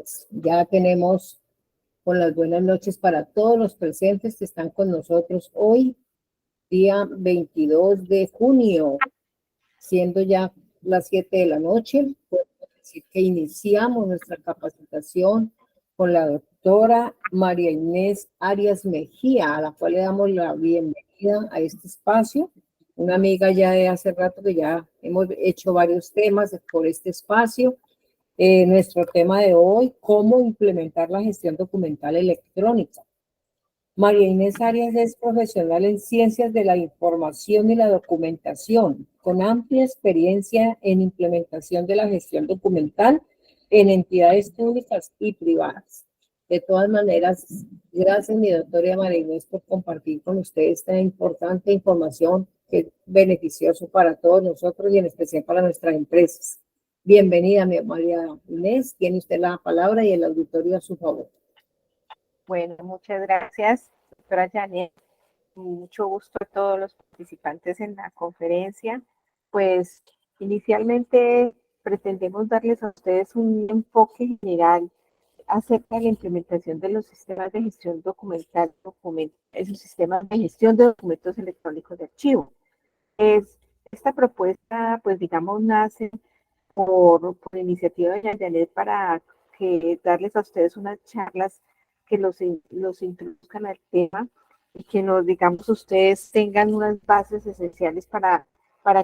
presentes. Ya tenemos con las buenas noches para todos los presentes que están con nosotros hoy, día 22 de junio, siendo ya las 7 de la noche. Podemos decir que iniciamos nuestra capacitación con la doctora María Inés Arias Mejía, a la cual le damos la bienvenida a este espacio. Una amiga ya de hace rato que ya hemos hecho varios temas por este espacio. Nuestro tema de hoy, cómo implementar la gestión documental electrónica. María Inés Arias es profesional en ciencias de la información y la documentación, con amplia experiencia en implementación de la gestión documental en entidades públicas y privadas. De todas maneras, gracias mi doctora María Inés por compartir con ustedes esta importante información que es beneficioso para todos nosotros y en especial para nuestras empresas. Bienvenida, María Inés. Tiene usted la palabra y el auditorio a su favor. Bueno, muchas gracias, doctora Janet. Mucho gusto a todos los participantes en la conferencia. Pues inicialmente pretendemos darles a ustedes un enfoque general acerca de la implementación de los sistemas de gestión documental, esos sistemas de gestión de documentos electrónicos de archivo. Esta propuesta, pues digamos, nace por iniciativa de Janet para darles a ustedes unas charlas que los introduzcan al tema y que nos, digamos, ustedes tengan unas bases esenciales para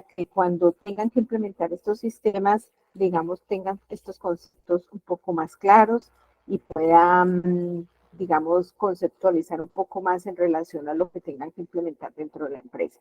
que cuando tengan que implementar estos sistemas, digamos, tengan estos conceptos un poco más claros y puedan, digamos, conceptualizar un poco más en relación a lo que tengan que implementar dentro de la empresa.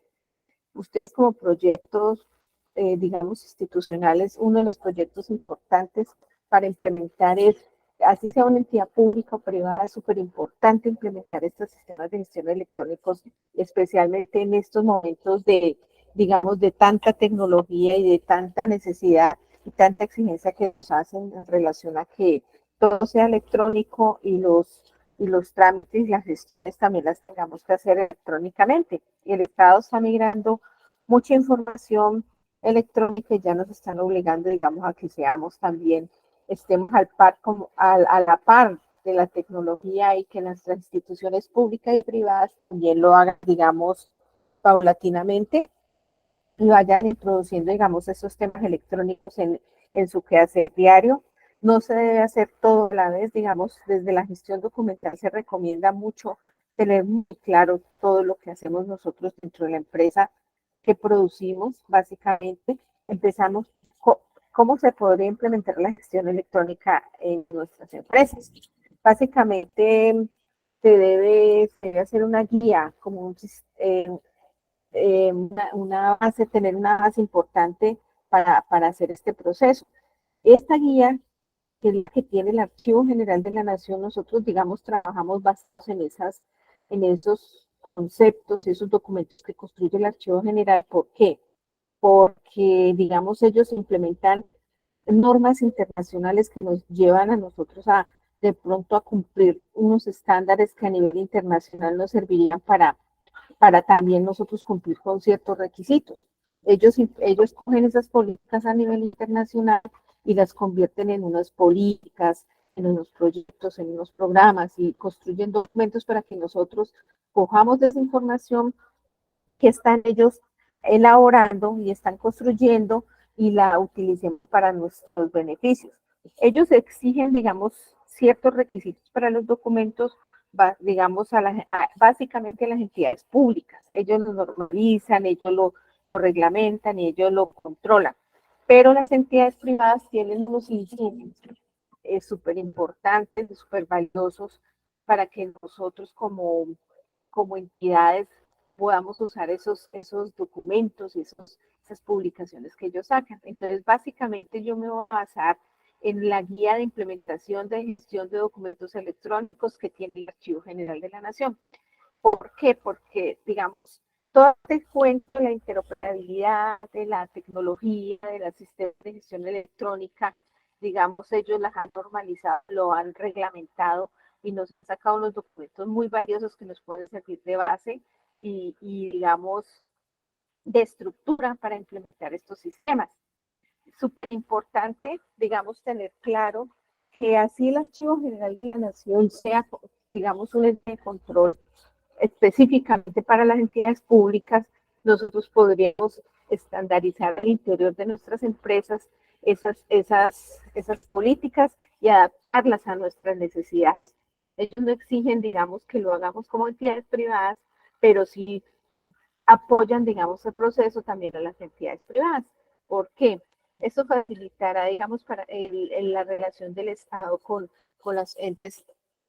Ustedes como proyectos, digamos, institucionales, uno de los proyectos importantes para implementar es, así sea una entidad pública o privada, es súper importante implementar estos sistemas de gestión electrónicos, especialmente en estos momentos de, digamos, de tanta tecnología y de tanta necesidad y tanta exigencia que nos hacen en relación a que todo sea electrónico y los trámites y las gestiones también las tengamos que hacer electrónicamente. Y el Estado está migrando mucha información electrónica y ya nos están obligando, digamos, a que seamos también, estemos a la par de la tecnología y que nuestras instituciones públicas y privadas también lo hagan, digamos, paulatinamente y vayan introduciendo, digamos, esos temas electrónicos en su quehacer diario. No se debe hacer todo a la vez, digamos, desde la gestión documental se recomienda mucho tener muy claro todo lo que hacemos nosotros dentro de la empresa que producimos, básicamente. Empezamos, ¿cómo se podría implementar la gestión electrónica en nuestras empresas? Básicamente, se debe hacer una guía, como tener una base importante para hacer este proceso. Esta guía, que es la que tiene el Archivo General de la Nación, nosotros, digamos, trabajamos basados en esos conceptos, esos documentos que construye el Archivo General. ¿Por qué? Porque, digamos, ellos implementan normas internacionales que nos llevan a nosotros de pronto a cumplir unos estándares que a nivel internacional nos servirían para también nosotros cumplir con ciertos requisitos. Ellos cogen esas políticas a nivel internacional y las convierten en unas políticas, en unos proyectos, en unos programas y construyen documentos para que nosotros cojamos de esa información que están ellos elaborando y están construyendo y la utilicemos para nuestros beneficios. Ellos exigen, digamos, ciertos requisitos para los documentos, digamos, básicamente a las entidades públicas. Ellos lo normalizan, ellos lo reglamentan y ellos lo controlan. Pero las entidades privadas tienen unos insumos súper importantes, súper valiosos para que nosotros como entidades podamos usar esos documentos y esas publicaciones que ellos sacan. Entonces, básicamente yo me voy a basar en la guía de implementación de gestión de documentos electrónicos que tiene el Archivo General de la Nación. ¿Por qué? Porque, digamos, todo este cuento de la interoperabilidad, de la tecnología, de los sistemas de gestión electrónica, digamos, ellos las han normalizado, lo han reglamentado y nos han sacado unos documentos muy valiosos que nos pueden servir de base y digamos, de estructura para implementar estos sistemas. Súper importante, digamos, tener claro que así el Archivo General de la Nación sea, digamos, un ente de control específicamente para las entidades públicas, nosotros podríamos estandarizar al interior de nuestras empresas esas políticas y adaptarlas a nuestras necesidades. Ellos no exigen, digamos, que lo hagamos como entidades privadas, pero sí apoyan, digamos, el proceso también a las entidades privadas. ¿Por qué? Eso facilitará, digamos, para la relación del Estado con los entes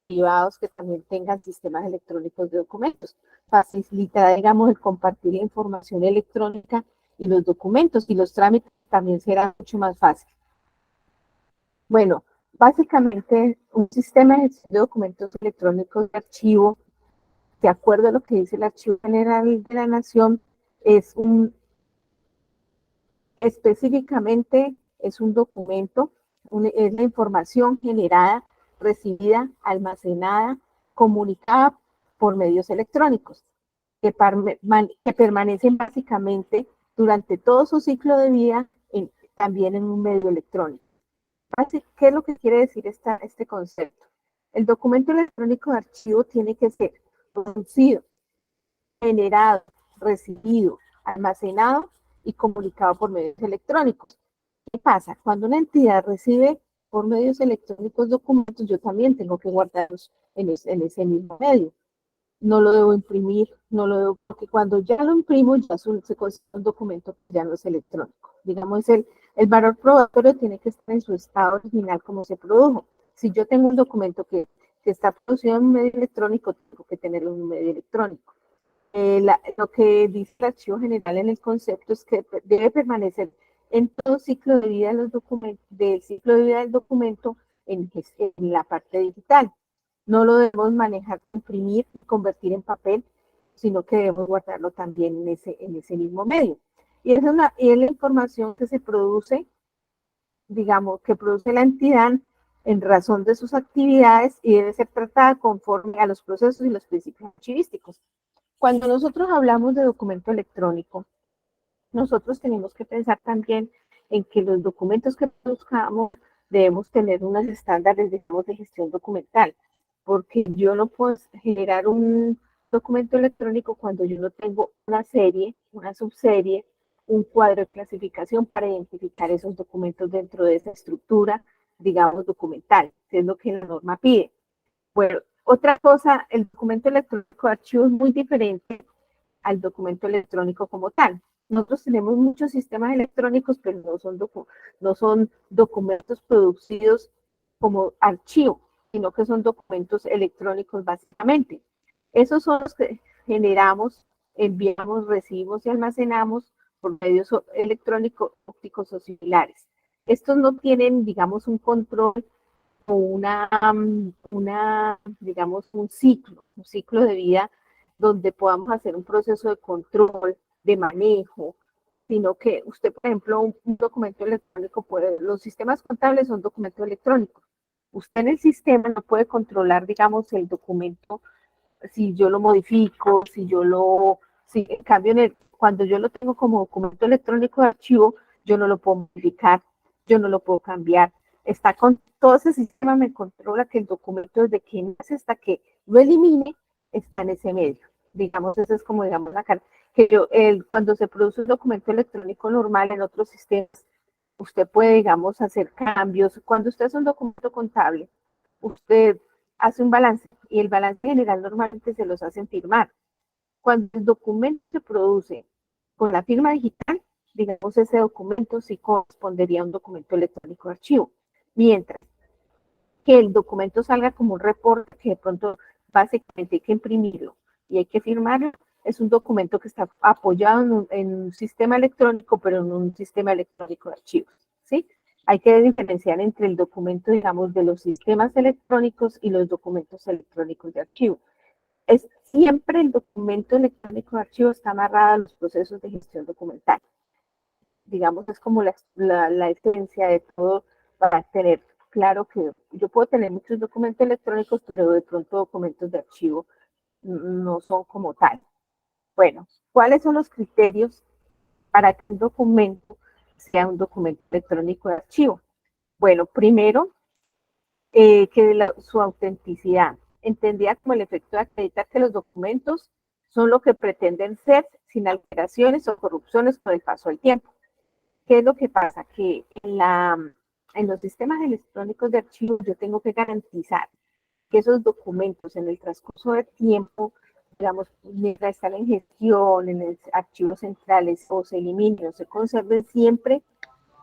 privados que también tengan sistemas electrónicos de documentos. Facilitará, digamos, el compartir la información electrónica y los documentos, y los trámites también será mucho más fácil. Bueno, básicamente un sistema de gestión de documentos electrónicos de archivo, de acuerdo a lo que dice el Archivo General de la Nación, específicamente es un documento, es la información generada, recibida, almacenada, comunicada por medios electrónicos, que permanecen básicamente durante todo su ciclo de vida también en un medio electrónico. ¿Qué es lo que quiere decir este concepto? El documento electrónico de archivo tiene que ser producido, generado, recibido, almacenado y comunicado por medios electrónicos. ¿Qué pasa? Cuando una entidad recibe por medios electrónicos documentos, yo también tengo que guardarlos en ese mismo medio. No lo debo imprimir, no lo debo, porque cuando ya lo imprimo, ya se considera un documento que ya no es electrónico. Digamos, el valor probatorio tiene que estar en su estado original como se produjo. Si yo tengo un documento que está producido en un medio electrónico, tengo que tenerlo en un medio electrónico. Lo que dice el Archivo General en el concepto es que debe permanecer en todo ciclo de vida del ciclo de vida del documento en la parte digital. No lo debemos manejar, imprimir y convertir en papel, sino que debemos guardarlo también en ese mismo medio. Y es la información que se produce, digamos, que produce la entidad en razón de sus actividades y debe ser tratada conforme a los procesos y los principios archivísticos. Cuando nosotros hablamos de documento electrónico, nosotros tenemos que pensar también en que los documentos que buscamos debemos tener unos estándares, digamos, de gestión documental, porque yo no puedo generar un documento electrónico cuando yo no tengo una serie, una subserie, un cuadro de clasificación para identificar esos documentos dentro de esa estructura, digamos, documental, que es lo que la norma pide. Bueno, otra cosa, el documento electrónico de archivo es muy diferente al documento electrónico como tal. Nosotros tenemos muchos sistemas electrónicos, pero no son documentos producidos como archivo, sino que son documentos electrónicos básicamente. Esos son los que generamos, enviamos, recibimos y almacenamos por medios electrónicos, ópticos o similares. Estos no tienen, digamos, un control o digamos, un ciclo de vida donde podamos hacer un proceso de control, de manejo, sino que usted, por ejemplo, un documento electrónico los sistemas contables son documentos electrónicos. Usted en el sistema no puede controlar, digamos, el documento, si yo lo modifico, en cambio, cuando yo lo tengo como documento electrónico de archivo, yo no lo puedo modificar, yo no lo puedo cambiar. Todo ese sistema me controla que el documento desde que nace hasta que lo elimine está en ese medio. Digamos, esa es como, digamos, la cara. Cuando se produce un documento electrónico normal en otros sistemas, usted puede, digamos, hacer cambios. Cuando usted hace un documento contable, usted hace un balance y el balance general normalmente se los hacen firmar. Cuando el documento se produce con la firma digital, digamos, ese documento sí correspondería a un documento electrónico de archivo. Mientras que el documento salga como un reporte que de pronto básicamente hay que imprimirlo y hay que firmarlo, es un documento que está apoyado en un sistema electrónico, pero en un sistema electrónico de archivos, ¿sí? Hay que diferenciar entre el documento, digamos, de los sistemas electrónicos y los documentos electrónicos de archivo. Siempre el documento electrónico de archivo está amarrado a los procesos de gestión documental. Digamos, es como la esencia de todo para tener claro que yo puedo tener muchos documentos electrónicos, pero de pronto documentos de archivo no son como tal. Bueno, ¿cuáles son los criterios para que un documento sea un documento electrónico de archivo? Bueno, primero, su autenticidad, entendida como el efecto de acreditar que los documentos son lo que pretenden ser sin alteraciones o corrupciones con el paso del tiempo. ¿Qué es lo que pasa? Que en los sistemas electrónicos de archivos yo tengo que garantizar que esos documentos en el transcurso del tiempo, digamos, mientras están en gestión, en el archivos centrales, o se eliminen o se conserven, siempre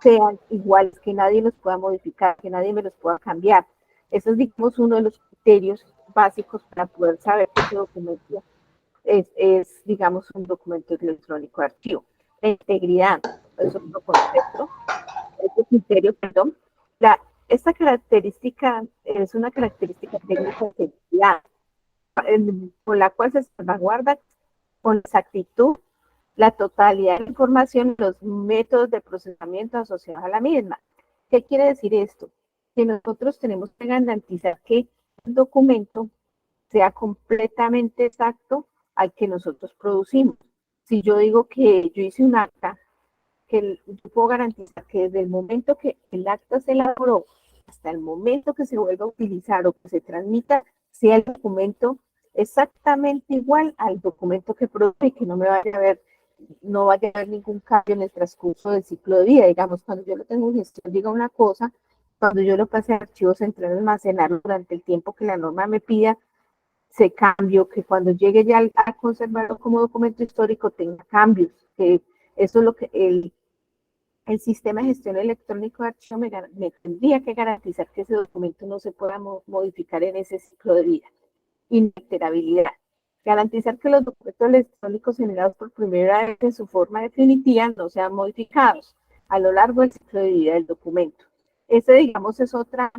sean iguales, que nadie los pueda modificar, que nadie me los pueda cambiar. Eso es, digamos, uno de los criterios básicos para poder saber que ese documento digamos, un documento electrónico de archivo. La integridad es otro concepto, otro criterio, perdón. Esta característica es una característica técnica de integridad, con la cual se salvaguarda con exactitud la totalidad de la información y los métodos de procesamiento asociados a la misma. ¿Qué quiere decir esto? Que nosotros tenemos que garantizar que el documento sea completamente exacto al que nosotros producimos. Si yo digo que yo hice un acta, que yo puedo garantizar que desde el momento que el acta se elaboró hasta el momento que se vuelva a utilizar o que se transmita, sea el documento exactamente igual al documento que produce y que no me vaya a ver, no vaya a haber ningún cambio en el transcurso del ciclo de vida. Digamos, cuando yo lo tengo en gestión, diga una cosa, cuando yo lo pase a archivos centrales, almacenarlo durante el tiempo que la norma me pida, se cambió, que cuando llegue ya a conservarlo como documento histórico tenga cambios, que eso es lo que el sistema de gestión electrónico de archivo me tendría que garantizar que ese documento no se pueda modificar en ese ciclo de vida. Inalterabilidad. Garantizar que los documentos electrónicos generados por primera vez en su forma definitiva no sean modificados a lo largo del ciclo de vida del documento. Ese, digamos, es otra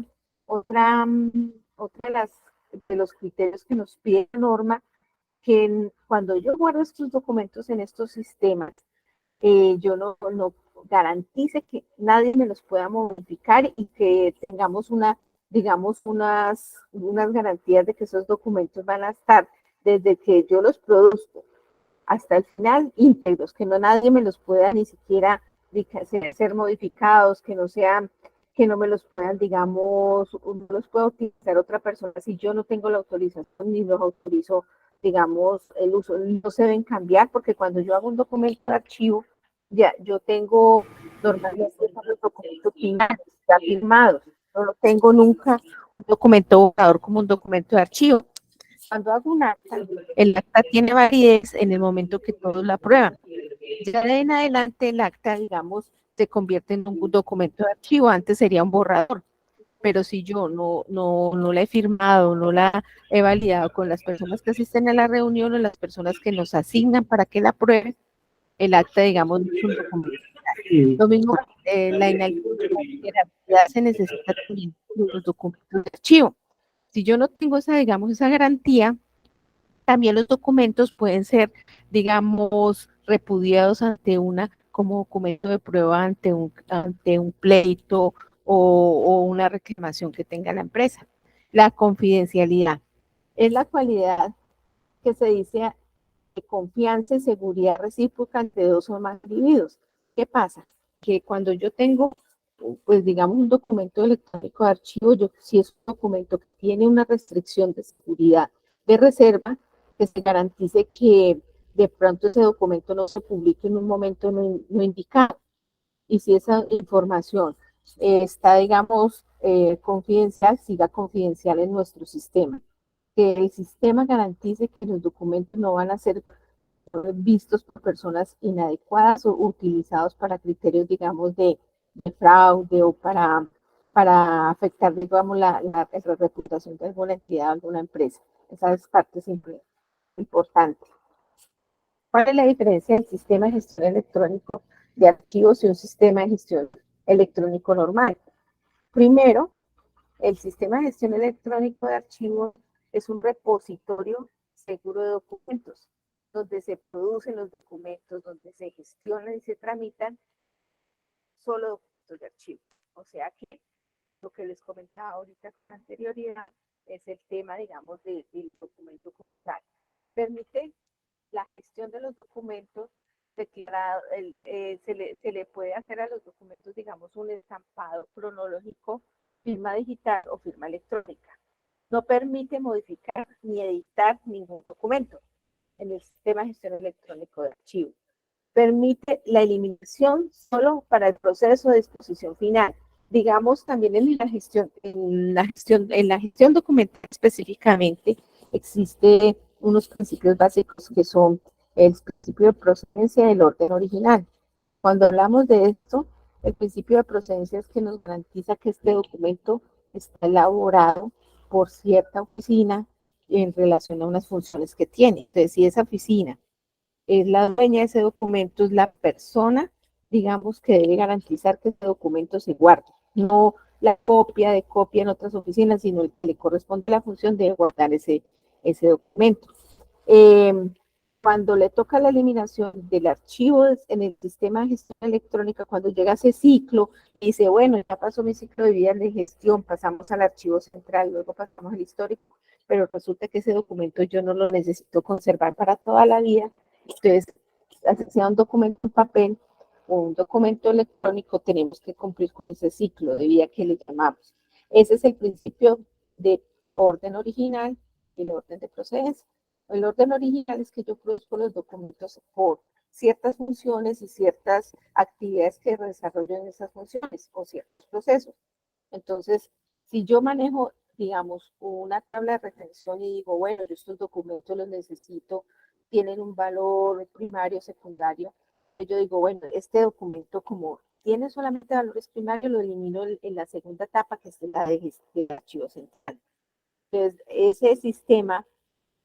de los criterios que nos pide la norma, que cuando yo guardo estos documentos en estos sistemas, yo no garantice que nadie me los pueda modificar y que tengamos digamos, unas garantías de que esos documentos van a estar desde que yo los produzco hasta el final íntegros, que no nadie me los pueda ni siquiera ser modificados, que no me los puedan, digamos, no los pueda utilizar otra persona si yo no tengo la autorización ni los autorizo, digamos, el uso. No se deben cambiar porque cuando yo hago un documento de archivo, ya yo tengo normalmente los documentos finales, ya firmados. No lo tengo nunca un documento borrador como un documento de archivo. Cuando hago un acta, el acta tiene validez en el momento que todos la aprueban. Ya de en adelante el acta, digamos, se convierte en un documento de archivo, antes sería un borrador, pero si yo no la he firmado, no la he validado con las personas que asisten a la reunión o las personas que nos asignan para que la aprueben, el acta, digamos, no es un documento. Lo mismo, la inalterabilidad se necesita también en los documentos de archivo. Si yo no tengo digamos, esa garantía, también los documentos pueden ser, digamos, repudiados como documento de prueba ante un pleito o una reclamación que tenga la empresa. La confidencialidad es la cualidad que se dice de confianza y seguridad recíproca entre dos o más individuos. ¿Qué pasa? Que cuando yo tengo, pues digamos, un documento electrónico de archivo, si es un documento que tiene una restricción de seguridad de reserva, que se garantice que de pronto ese documento no se publique en un momento no indicado. Y si esa información está, digamos, confidencial, siga confidencial en nuestro sistema. Que el sistema garantice que los documentos no van a ser vistos por personas inadecuadas o utilizados para criterios, digamos, de fraude o para afectar, digamos, la reputación de alguna entidad o alguna empresa. Esa es parte siempre importante. ¿Cuál es la diferencia del sistema de gestión electrónico de archivos y un sistema de gestión electrónico normal? Primero, el sistema de gestión electrónico de archivos es un repositorio seguro de documentos, donde se producen los documentos, donde se gestionan y se tramitan solo documentos de archivo. O sea que lo que les comentaba ahorita con anterioridad es el tema, digamos, del documento como tal. Permite la gestión de los documentos, se le puede hacer a los documentos, digamos, un estampado cronológico firma digital o firma electrónica. No permite modificar ni editar ningún documento en el sistema de gestión electrónico de archivos. Permite la eliminación solo para el proceso de disposición final. Digamos, también en la gestión documental específicamente existe unos principios básicos que son el principio de procedencia del orden original. Cuando hablamos de esto, el principio de procedencia es que nos garantiza que este documento está elaborado por cierta oficina en relación a unas funciones que tiene. Entonces, si esa oficina es la dueña de ese documento, es la persona, digamos, que debe garantizar que ese documento se guarde. No la copia de copia en otras oficinas, sino el que le corresponde la función de guardar ese documento. Cuando le toca la eliminación del archivo en el sistema de gestión electrónica, cuando llega ese ciclo, dice, bueno, ya pasó mi ciclo de vida de gestión, pasamos al archivo central, luego pasamos al histórico, pero resulta que ese documento yo no lo necesito conservar para toda la vida. Entonces, sea un documento en papel o un documento electrónico, tenemos que cumplir con ese ciclo de vida que le llamamos. Ese es el principio de orden original y el orden de procedencia. El orden original es que yo produzco los documentos por ciertas funciones y ciertas actividades que desarrollo en esas funciones o ciertos procesos. Entonces, si yo manejo, digamos, una tabla de retención y digo, bueno, yo estos documentos los necesito, tienen un valor primario, secundario, yo digo, bueno, este documento como tiene solamente valores primarios, lo elimino en la segunda etapa, que es la del archivo central. Entonces, ese sistema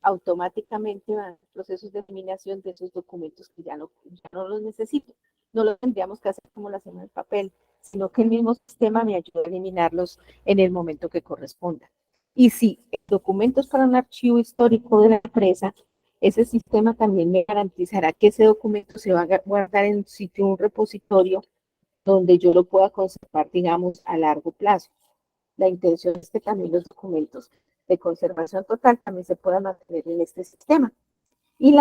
automáticamente van procesos de eliminación de esos documentos que ya no los necesito. No lo tendríamos que hacer como lo hacemos en el papel, sino que el mismo sistema me ayuda a eliminarlos en el momento que corresponda. Y si el documento es para un archivo histórico de la empresa, ese sistema también me garantizará que ese documento se va a guardar en un sitio, un repositorio, donde yo lo pueda conservar, digamos, a largo plazo. La intención es que también los documentos de conservación total también se puedan mantener en este sistema. Y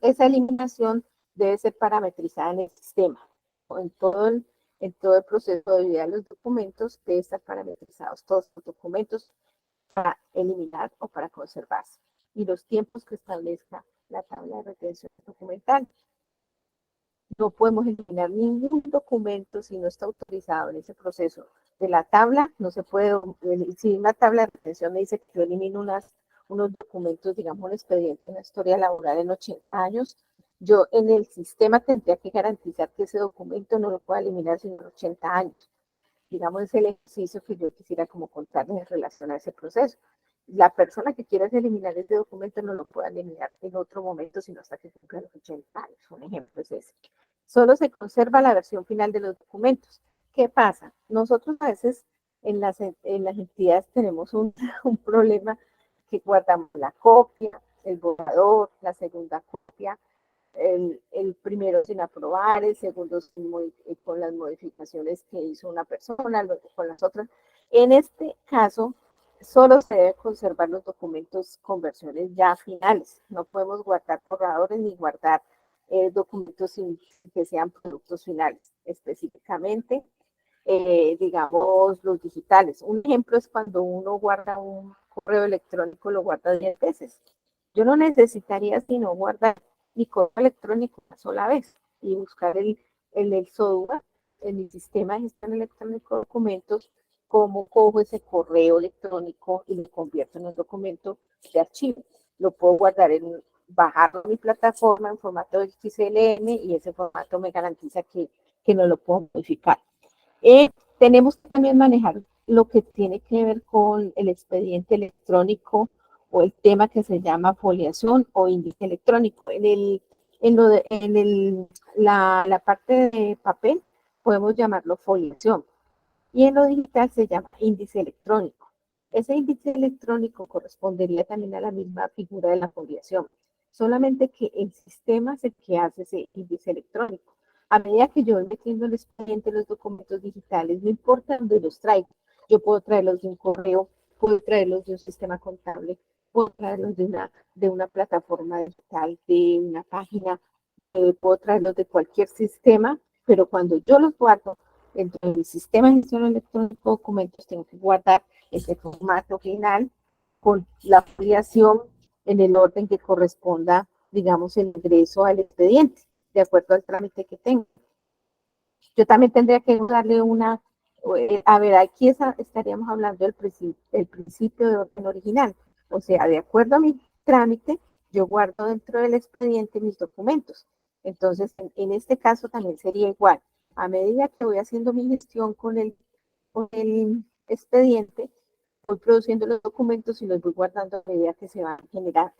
esa eliminación debe ser parametrizada en el sistema. En todo el proceso de vida de los documentos debe estar parametrizados todos los documentos para eliminar o para conservarse. Y los tiempos que establezca la tabla de retención documental. No podemos eliminar ningún documento si no está autorizado en ese proceso de la tabla. No se puede, si una tabla de retención me dice que yo elimino unos documentos, digamos un expediente, una historia laboral en 80 años, yo en el sistema tendría que garantizar que ese documento no lo pueda eliminar sino en 80 años. Digamos, es el ejercicio que yo quisiera como contarles en relación a ese proceso. La persona que quiera eliminar ese documento no lo pueda eliminar en otro momento, sino hasta que cumpla los 80 años. Un ejemplo es ese. Solo se conserva la versión final de los documentos. ¿Qué pasa? Nosotros a veces en las entidades tenemos un problema que guardamos la copia, el borrador, la segunda copia, el primero sin aprobar, el segundo con las modificaciones que hizo una persona, luego con las otras. En este caso, solo se debe conservar los documentos con versiones ya finales. No podemos guardar borradores ni guardar documentos sin que sean productos finales. Específicamente, digamos, los digitales. Un ejemplo es cuando uno guarda un correo electrónico, lo guarda 10 veces. Yo no necesitaría sino guardar mi correo electrónico una sola vez y buscar el software en mi sistema de gestión electrónico de documentos, cómo cojo ese correo electrónico y lo convierto en un documento de archivo. Lo puedo guardar bajarlo a mi plataforma en formato XLM y ese formato me garantiza que no lo puedo modificar. Tenemos que también manejar lo que tiene que ver con el expediente electrónico o el tema que se llama foliación o índice electrónico. La parte de papel podemos llamarlo foliación y en lo digital se llama índice electrónico. Ese índice electrónico correspondería también a la misma figura de la foliación, solamente que el sistema es el que hace ese índice electrónico. A medida que yo voy metiendo el expediente, los documentos digitales, no importa dónde los traigo, yo puedo traerlos de un correo, puedo traerlos de un sistema contable, puedo traerlos de una plataforma digital, de una página, puedo traerlos de cualquier sistema, pero cuando yo los guardo, dentro de mi sistema de gestión electrónico de documentos tengo que guardar ese formato final con la filiación en el orden que corresponda, digamos, el ingreso al expediente, de acuerdo al trámite que tengo. Yo también tendría que darle una, a ver, aquí estaríamos hablando del principio de orden original. O sea, de acuerdo a mi trámite, yo guardo dentro del expediente mis documentos. Entonces, en este caso también sería igual. A medida que voy haciendo mi gestión con el expediente, voy produciendo los documentos y los voy guardando a medida que se van generando.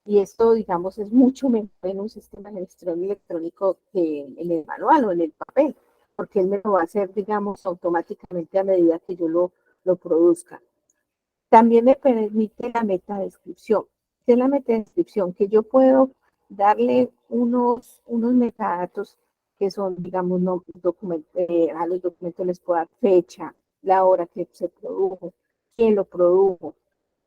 Y esto, digamos, es mucho mejor en un sistema de gestión electrónico que en el manual o en el papel, porque él me lo va a hacer, digamos, automáticamente a medida que yo lo produzca. También me permite la metadescripción. ¿Qué es la metadescripción? Que yo puedo darle unos metadatos que son, digamos, no, a los documentos les puedo dar fecha, la hora que se produjo, quién lo produjo,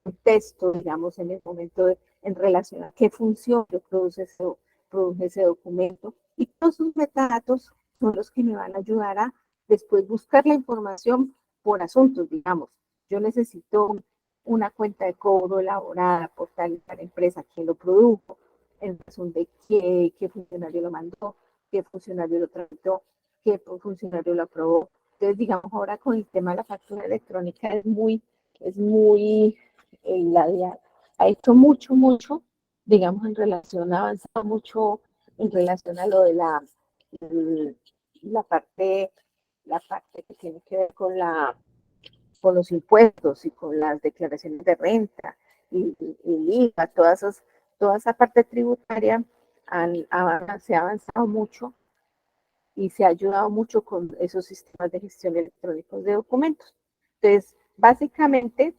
un texto, digamos, en el momento en relación a qué función yo produce ese documento. Y todos sus metadatos son los que me van a ayudar a después buscar la información por asuntos, digamos. Yo necesito una cuenta de cobro elaborada por tal y tal empresa, quién lo produjo, en razón de qué funcionario lo mandó, qué funcionario lo tramitó, qué funcionario lo aprobó. Entonces, digamos, ahora con el tema de la factura electrónica es muy la DIA ha hecho mucho, digamos, ha avanzado mucho en relación a lo de la parte, la parte que tiene que ver con los impuestos y con las declaraciones de renta y el IVA, toda esa parte tributaria se ha avanzado mucho y se ha ayudado mucho con esos sistemas de gestión electrónicos de documentos. Entonces, básicamente,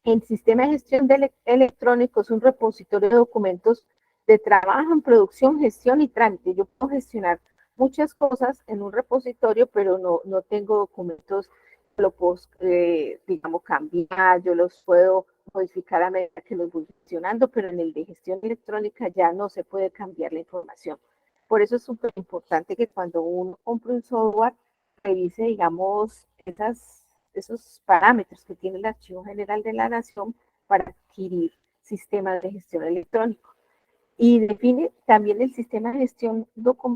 el sistema de gestión electrónico es un repositorio de documentos de trabajo en producción, gestión y trámite. Yo puedo gestionar muchas cosas en un repositorio, pero no tengo documentos, lo puedo, digamos, cambiar, yo los puedo modificar a medida que los voy gestionando, pero en el de gestión electrónica ya no se puede cambiar la información. Por eso es súper importante que cuando uno compre un software, revise, digamos, esos parámetros que tiene el Archivo General de la Nación para adquirir sistemas de gestión electrónico. Y define también el sistema de gestión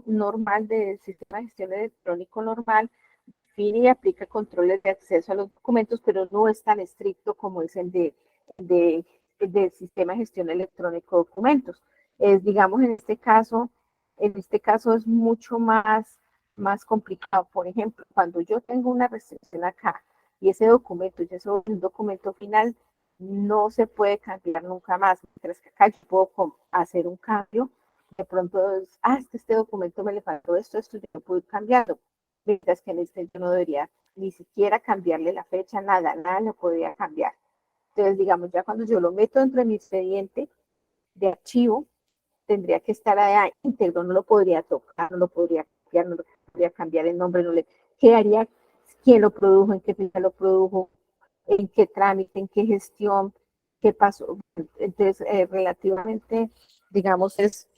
normal, del sistema de gestión electrónico normal, define y aplica controles de acceso a los documentos, pero no es tan estricto como es el del sistema de gestión electrónico de documentos. Es, digamos, en este caso es mucho más complicado. Por ejemplo, cuando yo tengo una restricción acá y ese documento ya es un documento final, no se puede cambiar nunca más. Mientras que acá yo puedo hacer un cambio, de pronto este documento me le faltó esto, yo no puedo ir cambiando. Mientras que en este yo no debería ni siquiera cambiarle la fecha, nada lo podría cambiar. Entonces, digamos, ya cuando yo lo meto dentro de mi expediente de archivo, tendría que estar allá íntegro, no lo podría tocar, no lo podría copiar, no lo podría cambiar el nombre, no le quedaría quién lo produjo, en qué fecha lo produjo, en qué trámite, en qué gestión, qué pasó. Entonces, relativamente, digamos, es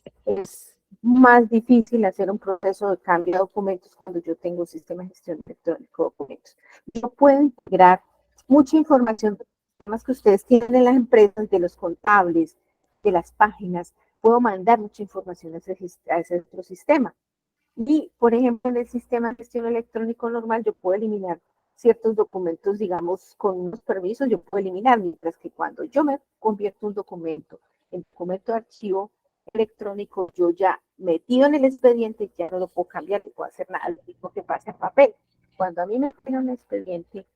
más difícil hacer un proceso de cambio de documentos cuando yo tengo un sistema de gestión electrónico de documentos. Yo puedo integrar mucha información de los temas que ustedes tienen en las empresas, de los contables, de las páginas, puedo mandar mucha información a ese otro sistema. Y, por ejemplo, en el sistema de gestión electrónico normal, yo puedo eliminar ciertos documentos, digamos, con unos permisos, yo puedo eliminar, mientras que cuando yo me convierto un documento en documento de archivo electrónico, yo ya metido en el expediente, ya no lo puedo cambiar, no puedo hacer nada, lo mismo que pasa en papel. Cuando a mí me piden un expediente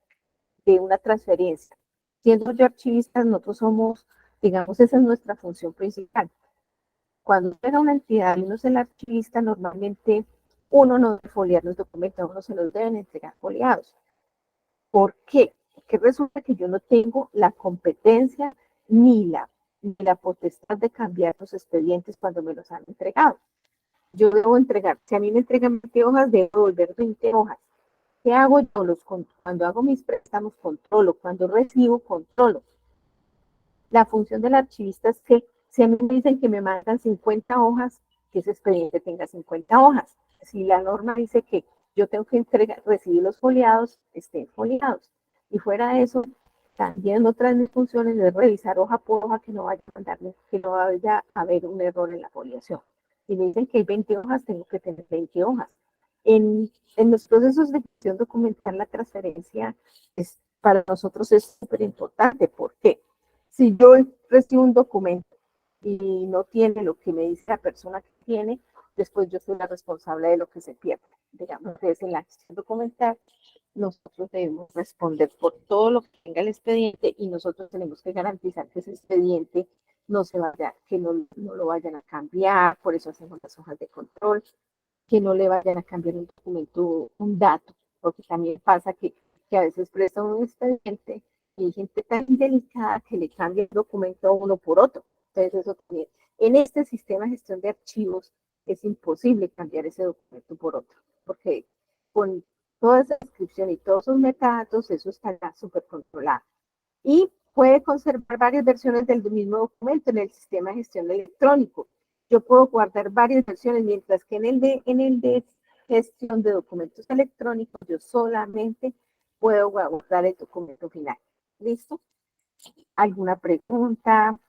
de una transferencia, siendo yo archivista, nosotros somos, digamos, esa es nuestra función principal. Cuando era una entidad y uno es el archivista, normalmente uno no debe foliar los documentos, uno se los deben entregar foliados. ¿Por qué? Porque resulta que yo no tengo la competencia ni la potestad de cambiar los expedientes cuando me los han entregado. Yo debo entregar, si a mí me entregan 20 hojas, debo devolver 20 hojas. ¿Qué hago yo? Cuando hago mis préstamos, controlo. Cuando recibo, controlo. La función del archivista es que si a mí me dicen que me mandan 50 hojas, que ese expediente tenga 50 hojas. Si la norma dice que yo tengo que recibir los foliados, estén foliados. Y fuera de eso, también otra de mis funciones es revisar hoja por hoja que no vaya a mandarme, que no vaya a haber un error en la foliación. Si me dicen que hay 20 hojas, tengo que tener 20 hojas. En los procesos de gestión documental, la transferencia para nosotros es súper importante. ¿Por qué? Si yo recibo un documento y no tiene lo que me dice la persona que tiene, después yo soy la responsable de lo que se pierde. Digamos, entonces en la gestión documental nosotros debemos responder por todo lo que tenga el expediente y nosotros tenemos que garantizar que ese expediente no se vaya, que no lo vayan a cambiar, por eso hacemos las hojas de control, que no le vayan a cambiar un documento, un dato, porque también pasa que a veces prestan un expediente y hay gente tan delicada que le cambia el documento uno por otro. Entonces eso también, en este sistema de gestión de archivos es imposible cambiar ese documento por otro, porque con toda esa descripción y todos esos metadatos, eso estará súper controlado. Y puede conservar varias versiones del mismo documento en el sistema de gestión electrónico. Yo puedo guardar varias versiones, mientras que en el de gestión de documentos electrónicos, yo solamente puedo guardar el documento final. ¿Listo? ¿Alguna pregunta?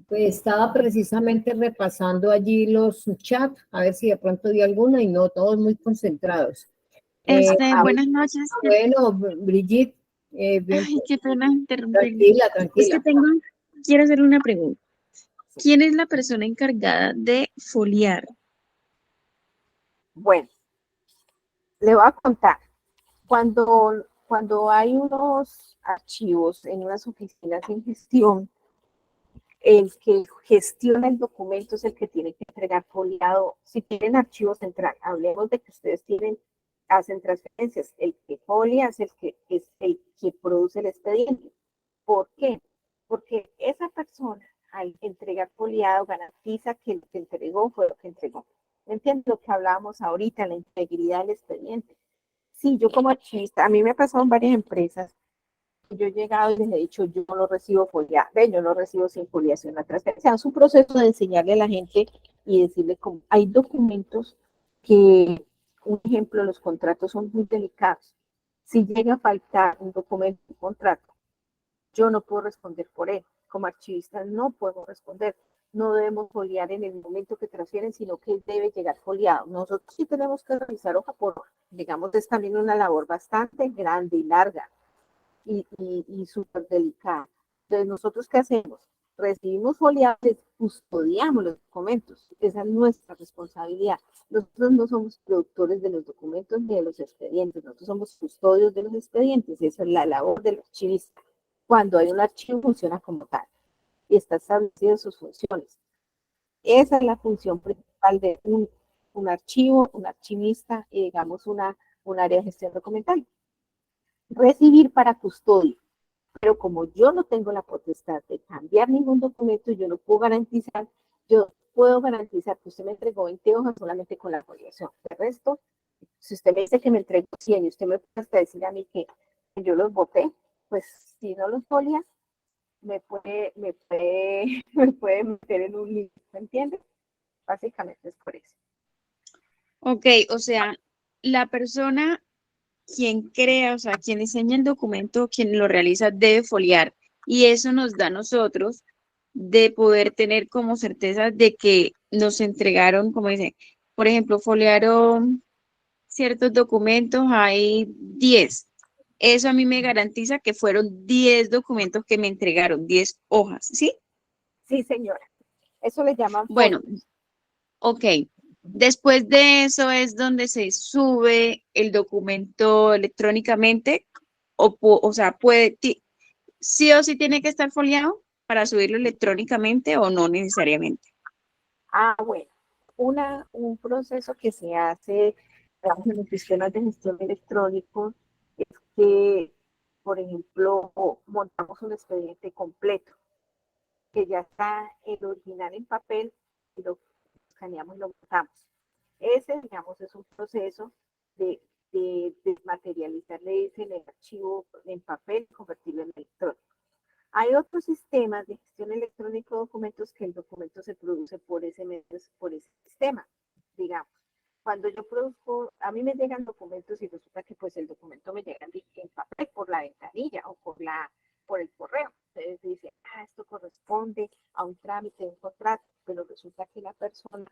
Pues estaba precisamente repasando allí los chats, a ver si de pronto di alguna y no, todos muy concentrados. Buenas noches. Bueno, Brigitte, Ay, qué pena interrumpirle. tranquila, Es que tranquila. quiero hacer una pregunta. ¿Quién es la persona encargada de foliar? Bueno, le voy a contar. Cuando hay unos archivos en unas oficinas en gestión, el que gestiona el documento es el que tiene que entregar foliado. Si tienen archivo central, hablemos de que ustedes hacen transferencias. El que folia es el que produce el expediente. ¿Por qué? Porque esa persona, al entregar foliado, garantiza que lo que entregó fue lo que entregó. ¿Entiendes lo que hablábamos ahorita, la integridad del expediente? Sí, yo como archivista, a mí me ha pasado en varias empresas, yo he llegado y les he dicho, yo no lo recibo foliado, yo no recibo sin foliación la transferencia. Es un proceso de enseñarle a la gente y decirle cómo. Hay documentos que, un ejemplo, los contratos son muy delicados. Si llega a faltar un documento, un contrato, yo no puedo responder por él. Como archivista no puedo responder. No debemos foliar en el momento que transfieren, sino que debe llegar foliado. Nosotros sí tenemos que revisar hoja por hoja. Digamos, es también una labor bastante grande y larga y súper delicada. Entonces, ¿nosotros qué hacemos? Recibimos foliados, custodiamos los documentos. Esa es nuestra responsabilidad. Nosotros no somos productores de los documentos ni de los expedientes. Nosotros somos custodios de los expedientes. Esa es la labor del archivista. Cuando hay un archivo, funciona como tal y está establecido sus funciones. Esa es la función principal de un archivo, un archivista y, digamos, un área de gestión documental. Recibir para custodia. Pero como yo no tengo la potestad de cambiar ningún documento, yo no puedo garantizar, yo puedo garantizar que usted me entregó 20 hojas solamente con la foliación. De resto, si usted me dice que me entregó 100 y usted me puede hasta decir a mí que yo los boté, pues si no los folia, me puede meter en un lío, ¿me entiendes? Básicamente es por eso. Ok, o sea, la persona quien crea, o sea, quien diseña el documento, quien lo realiza, debe foliar. Y eso nos da a nosotros de poder tener como certeza de que nos entregaron, como dicen, por ejemplo, foliaron ciertos documentos, hay 10. Eso a mí me garantiza que fueron 10 documentos que me entregaron, 10 hojas, ¿sí? Sí, señora. Eso le llaman Bueno, folio. ok. Después de eso es donde se sube el documento electrónicamente o sea, sí o sí tiene que estar foliado para subirlo electrónicamente o no necesariamente. Bueno, un proceso que se hace en los sistemas de gestión electrónicos es que, por ejemplo, montamos un expediente completo, que ya está el original en papel y lo escaneamos y lo montamos. Ese, digamos, es un proceso de desmaterializar, le dicen, el archivo en papel y convertirlo en electrónico. Hay otros sistemas de gestión electrónica de documentos que el documento se produce por ese sistema, digamos. cuando yo produzco, a mí me llegan documentos y resulta que pues el documento me llega en papel por la ventanilla o por el correo. Entonces dice, esto corresponde a un trámite, un contrato, pero resulta que la persona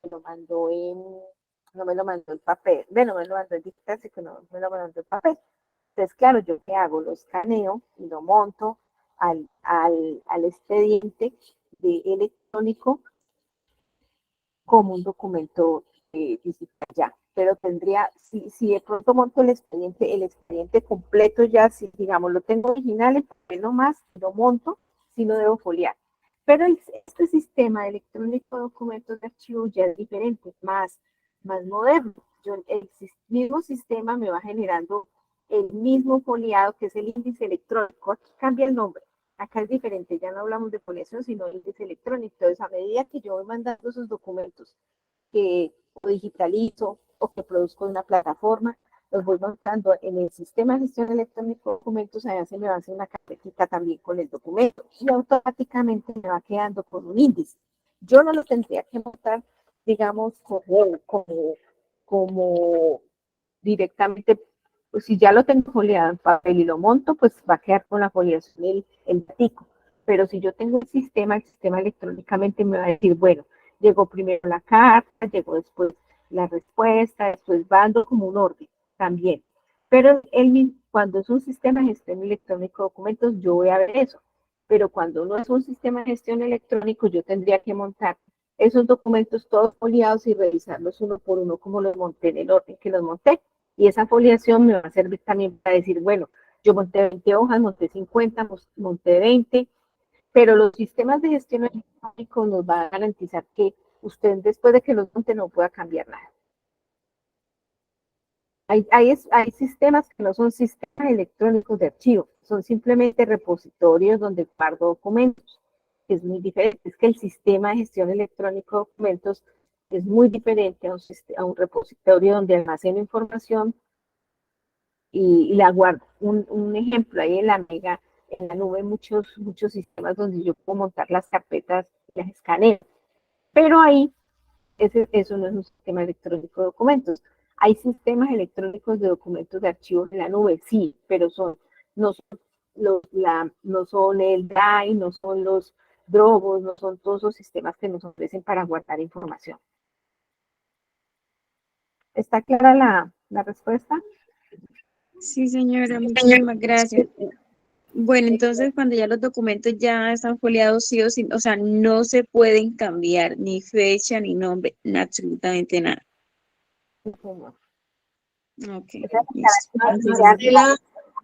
me lo mandó no me lo mandó en papel, bueno, me lo mandó en digital, así que no me lo mandó en papel. Entonces, claro, ¿yo qué hago? Lo escaneo y lo monto al expediente de electrónico como un documento digital ya. Pero tendría, si de pronto monto el expediente completo ya, si digamos lo tengo original en papel nomás, lo monto, si lo debo foliar. Pero este sistema electrónico de documentos de archivo ya es diferente, más moderno. El mismo sistema me va generando el mismo foliado que es el índice electrónico. Aquí cambia el nombre. Acá es diferente, ya no hablamos de foliación, sino de índice electrónico. Entonces, a medida que yo voy mandando esos documentos que digitalizo o que produzco en una plataforma, los voy montando en el sistema de gestión electrónico de documentos, allá se me va a hacer una carpetita también con el documento y automáticamente me va quedando con un índice. Yo no lo tendría que montar, digamos, como directamente, pues si ya lo tengo foliado en papel y lo monto, pues va a quedar con la foliación el datico. Pero si yo tengo el sistema electrónicamente me va a decir, bueno, llegó primero la carta, llegó después la respuesta, después va dando como un orden también. Pero cuando es un sistema de gestión electrónico de documentos, yo voy a ver eso. Pero cuando no es un sistema de gestión electrónico, yo tendría que montar esos documentos todos foliados y revisarlos uno por uno como los monté en el orden que los monté. Y esa foliación me va a servir también para decir, bueno, yo monté 20 hojas, monté 50, monté 20, pero los sistemas de gestión electrónico nos van a garantizar que usted después de que los monte no pueda cambiar nada. Hay sistemas que no son sistemas electrónicos de archivo, son simplemente repositorios donde guardo documentos. Es muy diferente, es que el sistema de gestión electrónico de documentos es muy diferente a un repositorio donde almaceno información y la guardo. Un ejemplo, ahí en la nube, muchos sistemas donde yo puedo montar las carpetas y las escaneo. Pero ahí, eso no es un sistema electrónico de documentos. Hay sistemas electrónicos de documentos de archivos en la nube, sí, pero no son el Drive, no son los Dropbox, no son todos los sistemas que nos ofrecen para guardar información. ¿Está clara la respuesta? Sí, señora, muchísimas gracias. Bueno, entonces cuando ya los documentos ya están foliados, sí o sí, o sea, no se pueden cambiar ni fecha, ni nombre, absolutamente nada. Ok, listo. Marcela,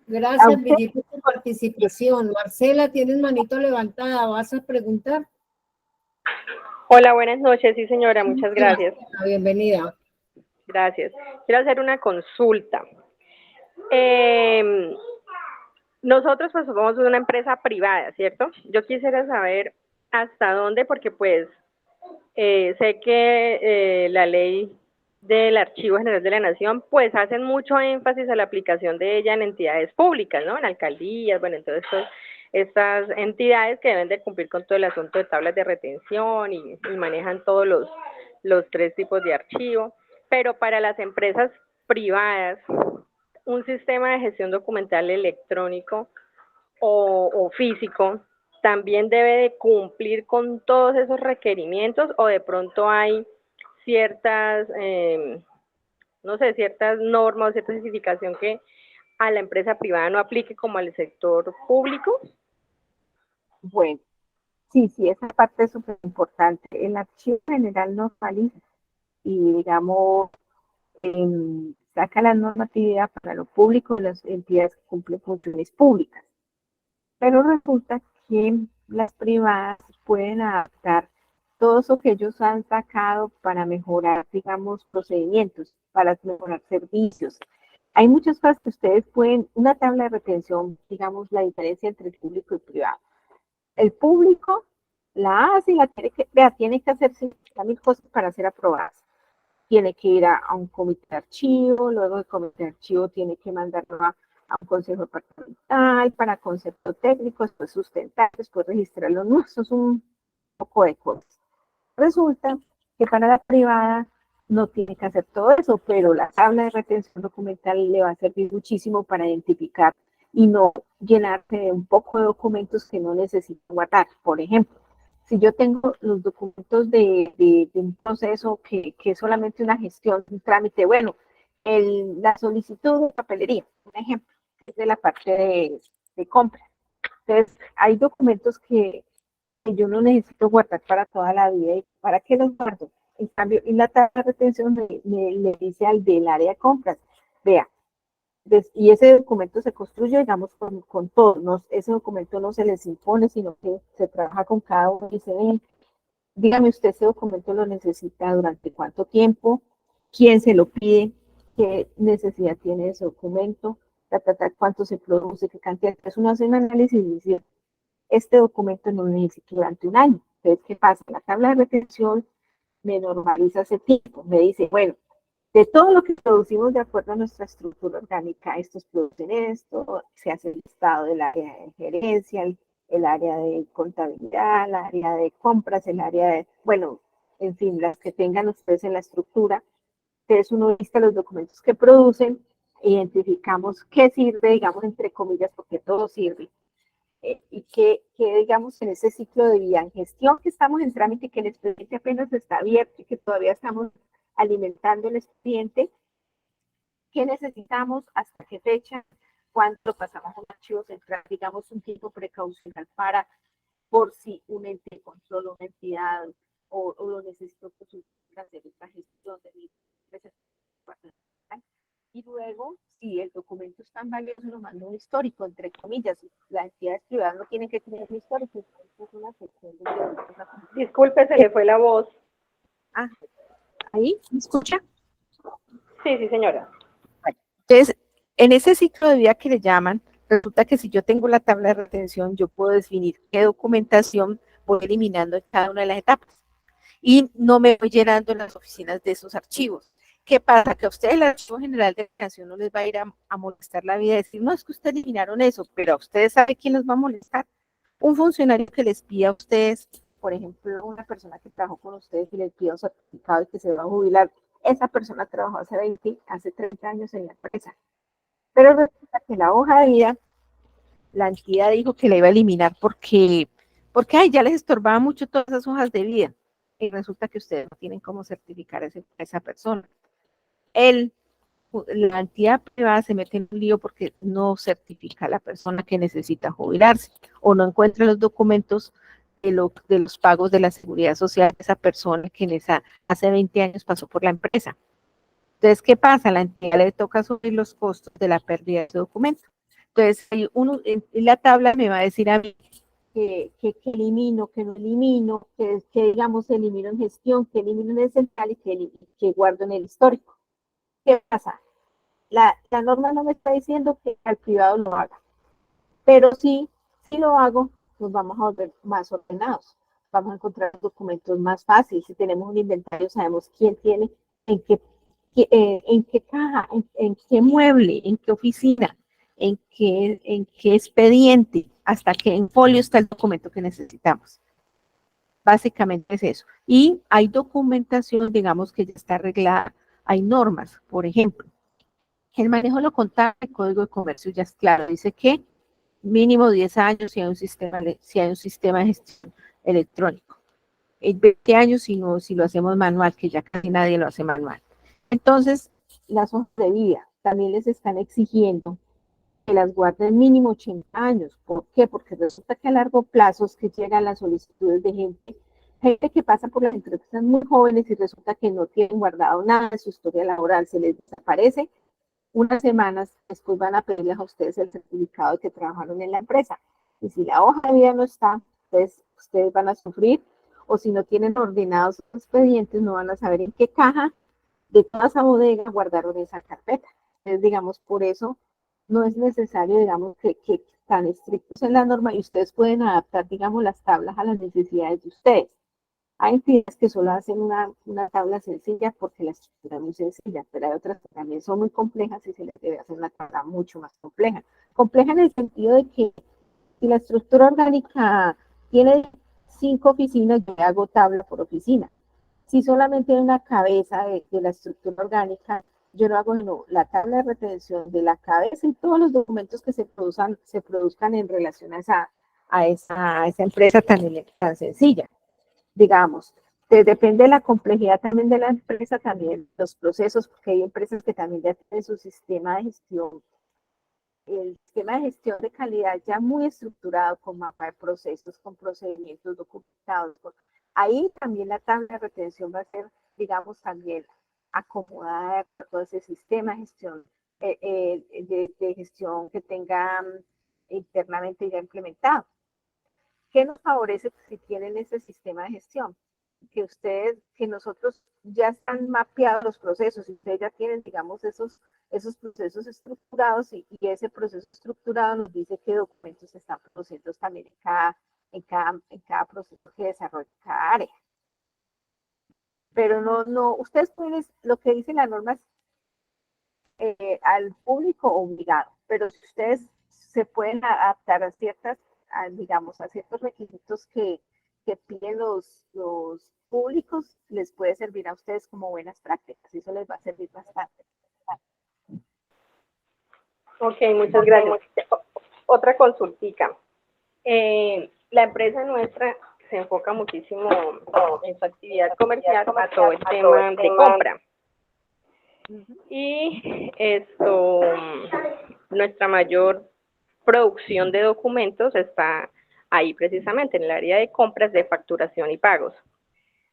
gracias, Brigitte, por tu participación. Marcela, tienes manito levantada, ¿vas a preguntar? Hola, buenas noches, sí señora, muchas gracias. Bienvenida. Gracias. Quiero hacer una consulta. Nosotros pues somos una empresa privada, ¿cierto? Yo quisiera saber hasta dónde, porque pues sé que la ley del Archivo General de la Nación pues hacen mucho énfasis a la aplicación de ella en entidades públicas, ¿no? En alcaldías, bueno, entonces estas entidades que deben de cumplir con todo el asunto de tablas de retención y manejan todos los 3 tipos de archivo, pero para las empresas privadas, un sistema de gestión documental electrónico o físico también debe de cumplir con todos esos requerimientos, o de pronto hay ciertas, no sé, ciertas normas o cierta especificación que a la empresa privada no aplique como al sector público. Bueno, sí, esa parte es súper importante. El archivo general normaliza y, digamos, saca la normatividad para lo público, las entidades que cumplen funciones públicas. Pero resulta que las privadas pueden adaptar todo eso que ellos han sacado para mejorar, digamos, procedimientos, para mejorar servicios. Hay muchas cosas que ustedes pueden, una tabla de retención, digamos, la diferencia entre el público y el privado. El público la hace y tiene que hacer 50.000 cosas para ser aprobadas. Tiene que ir a un comité de archivo, luego el comité de archivo tiene que mandarlo a un consejo departamental para concepto técnico, después sustentar, después registrarlo. No, eso es un poco de cosas. Resulta que para la privada no tiene que hacer todo eso, pero la tabla de retención documental le va a servir muchísimo para identificar y no llenarse de un poco de documentos que no necesita guardar. Por ejemplo, si yo tengo los documentos de un proceso que es solamente una gestión, un trámite, bueno, la solicitud de papelería, un ejemplo, es de la parte de compra. Entonces, hay documentos que yo no necesito guardar para toda la vida. ¿Y para qué los guardo? En cambio, en la tabla de retención le dice al del área de compras, vea, y ese documento se construye, digamos, con todo. No, ese documento no se les impone, sino que se trabaja con cada uno y se ve, dígame usted, ese documento lo necesita durante cuánto tiempo, quién se lo pide, qué necesidad tiene ese documento, cuánto se produce, qué cantidad. Entonces uno hace un análisis y dice, este documento no lo necesito durante un año. Entonces, ¿qué pasa? La tabla de retención me normaliza ese tiempo, me dice, bueno, de todo lo que producimos de acuerdo a nuestra estructura orgánica, estos producen esto, se hace el listado del área de gerencia, el área de contabilidad, el área de compras, el área de, bueno, en fin, las que tengan ustedes en la estructura. Entonces uno lista los documentos que producen, identificamos qué sirve, digamos, entre comillas, porque todo sirve. Y que, digamos, en ese ciclo de vida en gestión que estamos en trámite, que el expediente apenas está abierto y que todavía estamos alimentando el expediente, qué necesitamos, hasta qué fecha, cuánto pasamos a un archivo central, digamos, un tiempo precaucional para, por si un ente controla una entidad o lo necesito para hacer esta gestión de mi empresa. Y luego, si el documento es tan valioso, lo mando un histórico, entre comillas. Las entidades privadas no tienen que tener un histórico. Es una sección de Disculpe, se le fue la voz. Ah, ¿ahí? ¿Me escucha? Sí, sí, señora. Entonces, en ese ciclo de vida que le llaman, resulta que si yo tengo la tabla de retención, yo puedo definir qué documentación voy eliminando en cada una de las etapas. Y no me voy llenando en las oficinas de esos archivos. ¿Qué pasa? Que a ustedes el Archivo General de Canción no les va a ir a molestar la vida y decir, no, es que ustedes eliminaron eso, pero a ustedes saben quién los va a molestar. Un funcionario que les pida a ustedes, por ejemplo, una persona que trabajó con ustedes y les pida un certificado y que se va a jubilar, esa persona trabajó hace 20, hace 30 años en la empresa. Pero resulta que la hoja de vida, la entidad dijo que la iba a eliminar porque ay, ya les estorbaba mucho todas esas hojas de vida. Y resulta que ustedes no tienen cómo certificar a esa persona. La entidad privada se mete en un lío porque no certifica a la persona que necesita jubilarse o no encuentra los documentos de los pagos de la seguridad social de esa persona que hace 20 años pasó por la empresa. Entonces, ¿qué pasa? A la entidad le toca subir los costos de la pérdida de ese documento. Entonces, en la tabla me va a decir a mí que elimino, que no elimino, que digamos elimino en gestión, que elimino en el central y que guardo en el histórico. ¿Qué pasa? La norma no me está diciendo que al privado lo haga, pero si lo hago, nos vamos a volver más ordenados. Vamos a encontrar documentos más fáciles. Si tenemos un inventario, sabemos quién tiene, en qué caja, en qué mueble, en qué oficina, en qué expediente, hasta que en folio está el documento que necesitamos. Básicamente es eso. Y hay documentación, digamos, que ya está arreglada. Hay normas, por ejemplo. El manejo de lo contable, el Código de Comercio ya es claro. Dice que mínimo 10 años si hay un sistema de gestión electrónico. 20 años si lo hacemos manual, que ya casi nadie lo hace manual. Entonces, las hojas de vida también les están exigiendo que las guarden mínimo 80 años. ¿Por qué? Porque resulta que a largo plazo es que llegan las solicitudes de gente que pasa por la entrevista muy jóvenes y resulta que no tienen guardado nada de su historia laboral, se les desaparece. Unas semanas después van a pedirles a ustedes el certificado de que trabajaron en la empresa. Y si la hoja de vida no está, pues ustedes van a sufrir, o si no tienen ordenados los expedientes, no van a saber en qué caja de toda esa bodega guardaron esa carpeta. Entonces, digamos, por eso no es necesario, digamos, que tan estrictos en la norma y ustedes pueden adaptar, digamos, las tablas a las necesidades de ustedes. Hay entidades que solo hacen una tabla sencilla porque la estructura es muy sencilla, pero hay otras que también son muy complejas y se les debe hacer una tabla mucho más compleja. Compleja en el sentido de que si la estructura orgánica tiene 5 oficinas, yo hago tabla por oficina. Si solamente hay una cabeza de la estructura orgánica, yo no hago no, la tabla de retención de la cabeza y todos los documentos que se produzcan en relación a esa empresa tan sencilla, digamos. Depende de la complejidad también de la empresa, también los procesos, porque hay empresas que también ya tienen su sistema de gestión, el sistema de gestión de calidad ya muy estructurado, con mapa de procesos, con procedimientos documentados. Ahí también la tabla de retención va a ser, digamos, también acomodada a todo ese sistema de gestión, de gestión que tenga internamente ya implementado. ¿Qué nos favorece si tienen ese sistema de gestión? Que nosotros ya están mapeados los procesos y ustedes ya tienen, digamos, esos procesos estructurados y ese proceso estructurado nos dice qué documentos se están produciendo también en cada proceso que desarrolla cada área. Pero no, ustedes pueden, lo que dice la norma es al público obligado, pero si ustedes se pueden adaptar a digamos, a ciertos requisitos que piden los públicos, les puede servir a ustedes como buenas prácticas, y eso les va a servir bastante. Ok, muchas gracias. Otra consultica. La empresa nuestra se enfoca muchísimo en su actividad comercial a todo el tema de compra. Y nuestra mayor producción de documentos está ahí precisamente, en el área de compras, de facturación y pagos.